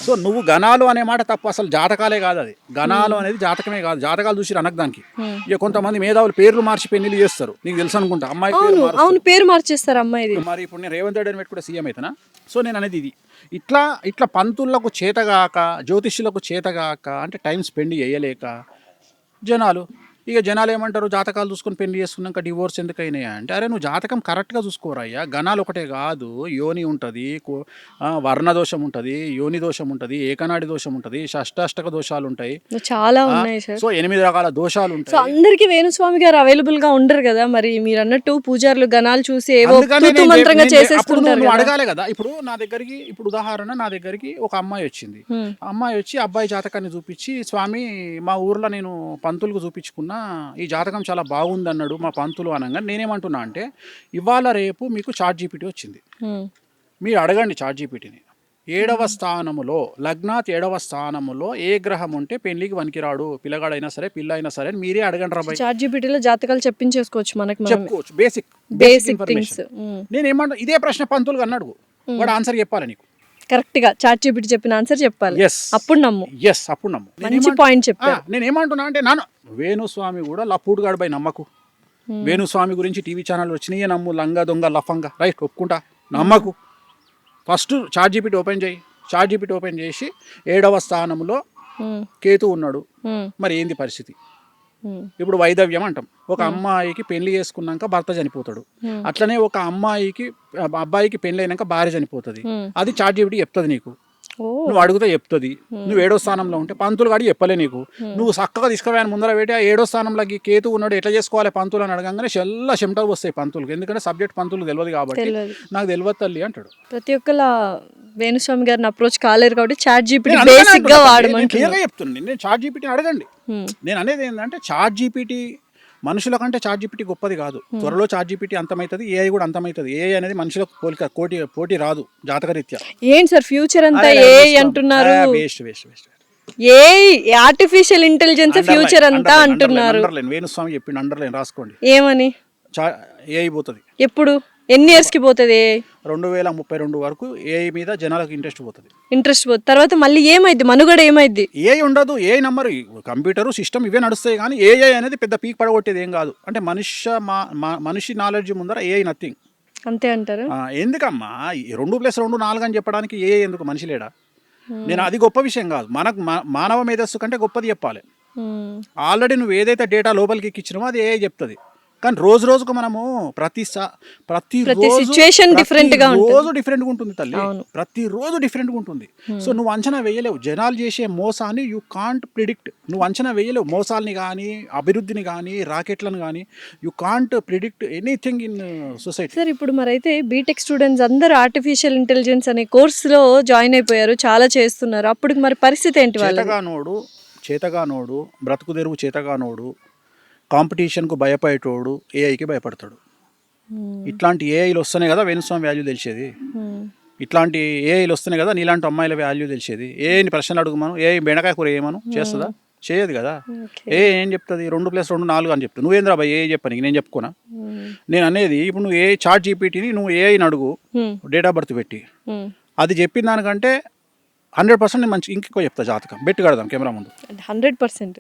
S2: సో నువ్వు గణాలు అనే మాట తప్పు, అసలు జాతకాలే కాదు అది. గణాలు అనేది జాతకమే కాదు, జాతకాలు చూసిరు అనకు దానికి. ఇక కొంతమంది మేధావులు పేర్లు మార్చి పెళ్లి చేస్తారు, నీకు తెలుసు అనుకుంటా. అమ్మాయి
S3: పేరు మార్చేస్తారు అమ్మాయి.
S2: మరి ఇప్పుడు నేను రేవంత్ రెడ్డి అని పెట్టి కూడా సీఎం అవుతానా? సో నేను అనేది ఇది ఇట్లా పంతులకు చేతగాక, జ్యోతిష్యులకు చేతగాక, అంటే టైం స్పెండ్ చేయలేక జనాలు ఏమంటారు, జాతకాలు చూసుకొని పెళ్లి చేసుకున్నాక డివోర్స్ ఎందుకు అయినాయా అంటే, అరే నువ్వు జాతకం కరెక్ట్గా చూసుకోరయ్యా. గణాలు ఒకటే కాదు, యోని ఉంటుంది, వర్ణ దోషం ఉంటుంది, యోని దోషం ఉంటుంది, ఏకనాడి దోషం ఉంటుంది, షష్టాష్టక దోషాలు ఉంటాయి,
S3: చాలా ఉన్నాయి సార్.
S2: సో 8 రకాల దోషాలు ఉంటాయి.
S3: సో అందరికి వేణుస్వామి గారు అవైలబుల్ గా ఉండరు కదా, మరి మీరు అన్నట్టు పూజారులు గణాలు చూసి మంత్రంగా చేసేసుకుంటారు.
S2: అడగాలి కదా. ఇప్పుడు నా దగ్గరికి, ఇప్పుడు ఉదాహరణ, నా దగ్గరికి ఒక అమ్మాయి వచ్చింది. అమ్మాయి వచ్చి అబ్బాయి జాతకాన్ని చూపించి, స్వామి మా ఊర్లో నేను పంతులకు చూపించుకున్నా, ఈ జాతకం చాలా బాగుంది అన్నాడు మా పంతులు అనగా, నేనేమంటున్నా అంటే ఇవాళ రేపు మీకు ChatGPT వచ్చింది, మీరు అడగండి ChatGPTని. 7వ స్థానములో లగ్నాత్ 7వ స్థానములో ఏ గ్రహం ఉంటే పెళ్లికి వనికిరాడు, పిల్లగాడైనా సరే పిల్ల అయినా సరే మీరే అడగండి రా.
S3: ChatGPTలో జాతకాలు చెప్పించేసుకోవచ్చు, మనకి
S2: చెప్పుకోవచ్చు, బేసిక్ ఇన్ఫర్మేషన్. నేనేమంటా, ఇదే ప్రశ్న పంతులుగా అన్నాడు, వాడు ఆన్సర్ చెప్పాలి నీకు.
S3: కరెక్ట్గా చాట్ జీపీటీ చెప్పిన ఆన్సర్ చెప్పాలి,
S2: ఎస్
S3: అప్పుడు నమ్ము.
S2: అప్పుడు నమ్ము.
S3: మంచి పాయింట్ చెప్పారు.
S2: నేను ఏమంటున్నా అంటే నాన్న వేణుస్వామి కూడా లపూటుగాడు బై నమ్మకు. వేణుస్వామి గురించి టీవీ ఛానల్ వచ్చినాయే నమ్ము, లంగా దొంగ లఫంగా, రైట్ ఒప్పుకుంటా, నమ్మకు. ఫస్ట్ చాట్ జీపీటీ ఓపెన్ చేయి. చాట్ జీపీటీ ఓపెన్ చేసి 7వ స్థానంలో కేతు ఉన్నాడు, మరి ఏంది పరిస్థితి? ఇప్పుడు వైదవ్యం అంటాం. ఒక అమ్మాయికి పెళ్లి చేసుకున్నాక భర్త చనిపోతాడు, అట్లనే ఒక అబ్బాయికి పెళ్లి అయినాక భార్య చనిపోతుంది. అది చాట్ జీపీటీ చెప్తుంది నీకు. నువ్వు అడిగితే చెప్తుంది. నువ్వు 7వ స్థానంలో ఉంటే పంతులు గాడి చెప్పలే నీకు. నువ్వు చక్కగా తీసుకుపోయాను ముందర పెట్టి ఆ 7వ స్థానంలోకి కేతు ఉన్నాడు, ఎట్లా చేసుకోవాలి పంతులు అని అడగంగానే చెల్ల చెమటలు వస్తాయి పంతులకు, ఎందుకంటే సబ్జెక్ట్ పంతులు తెలియదు కాబట్టి. నాకు తెలియదు తల్లి అంటాడు.
S3: ప్రతి ఒక్కలా వేణుస్వామి గారిని అప్రోచ్ కాలేరు కాబట్టి చాట్ జీపీటీ బేసిక్ గా వాడమని
S2: క్లియర్గా చెప్తుంది. నేను చాట్ జీపీటీని అడగండి. నేను అనేది ఏంటంటే చాట్ జీపీటీ మనుషుల కంటే చాట్ జీపీటీ గొప్పది కాదు. త్వరలో చాట్ జీపీటీ అంతమవుతుంది, ఏఐ కూడా అంతమవుతుంది. ఏఐ అనేది మనుషులకు పోటీ రాదు జాతకరీత్యా.
S3: ఏంటి సార్ ఫ్యూచర్ అంతా ఏఐ అంటున్నారు? ఏఐ ఆర్టిఫిషియల్ ఇంటెలిజెన్స్ ఫ్యూచర్ అంతా అంటున్నారు.
S2: వేణుస్వామి చెప్పిండు, అండర్లైన్ రాసుకోండి.
S3: ఏమని?
S2: ఏఐ పోతుంది.
S3: ఎప్పుడు, ఎన్ని ఇయర్స్ కి పోతుంది?
S2: 2032 వరకు ఏఐ మీద జనాలకు ఇంట్రెస్ట్ పోతుంది.
S3: తర్వాత మళ్ళీ ఏమైంది? మనుగడ ఏమైంది?
S2: ఏఐ ఉండదు. ఏఐ నంబర్ కంప్యూటర్ సిస్టమ్ ఇవే నడుస్తాయి, కానీ ఏఐ అనేది పెద్ద పీక్ పడగొట్టేది ఏం కాదు. అంటే మనిషి నాలెడ్జ్ ముందర ఏఐ నథింగ్.
S3: అంతే అంటారు.
S2: ఎందుకమ్మా 2+2 4 అని చెప్పడానికి ఏఐ ఎందుకు? మనిషి లేడా? నేను అది గొప్ప విషయం కాదు. మనకు మానవ మేధస్సు కంటే గొప్పది చెప్పాలి. ఆల్రెడీ నువ్వు ఏదైతే డేటా లోపలికి ఎక్కించినామో అది ఏఐ చెప్తుంది. కానీ రోజుకు మనము ప్రతి
S3: సిచ్యుయేషన్ డిఫరెంట్ గా ఉంటుంది.
S2: రోజు డిఫరెంట్ గా ఉంటుంది తల్లి, ప్రతిరోజు డిఫరెంట్ గా ఉంటుంది. సో నువ్వు అంచనా వేయలేవు. జనాలు చేసే మోసాన్ని యూ కాంట్ ప్రిడిక్ట్. నువ్వు అంచనా వేయలేవు మోసాలని కానీ, అభివృద్ధిని కానీ, రాకెట్లను కానీ. You can't predict anything in society.
S3: Sir ఇప్పుడు మరైతే బీటెక్ స్టూడెంట్స్ అందరూ ఆర్టిఫిషియల్ ఇంటెలిజెన్స్ అనే కోర్సులో జాయిన్ అయిపోయారు, చాలా చేస్తున్నారు. అప్పుడు మరి పరిస్థితి ఏంటి?
S2: చేతగానోడు బ్రతుకు తెరువు చేతగానోడు కాంపిటీషన్కు భయపడేటోడు ఏఐకి భయపడతాడు. ఇట్లాంటి ఏఐలు వస్తేనే కదా వేణుస్వామి వాల్యూ తెలిసేది. ఇట్లాంటి ఏఐలు వస్తేనే కదా నీలాంటి అమ్మాయిల వాల్యూ తెలిసేది. ఏఐని ప్రశ్నలు అడుగుమను, ఏఐ బెండకాయ కూర ఏమను చేస్తుందా? చేయదు కదా. ఏం చెప్తుంది? 2+2 4 అని చెప్తుంది. నువ్వేంద్రా బాయ్ ఏఐ చెప్పని నేను చెప్పుకోనా? నేను అనేది ఇప్పుడు నువ్వు చాట్ జీపీటీని నువ్వు ఏఐని అడుగు, డేట్ ఆఫ్ బర్త్ పెట్టి, అది చెప్పిన దానికంటే 100% మంచి ఇంకెక్కువ చెప్తా. జాతకం బెట్టు కడదాం కెమెరా ముందు.
S3: 100%.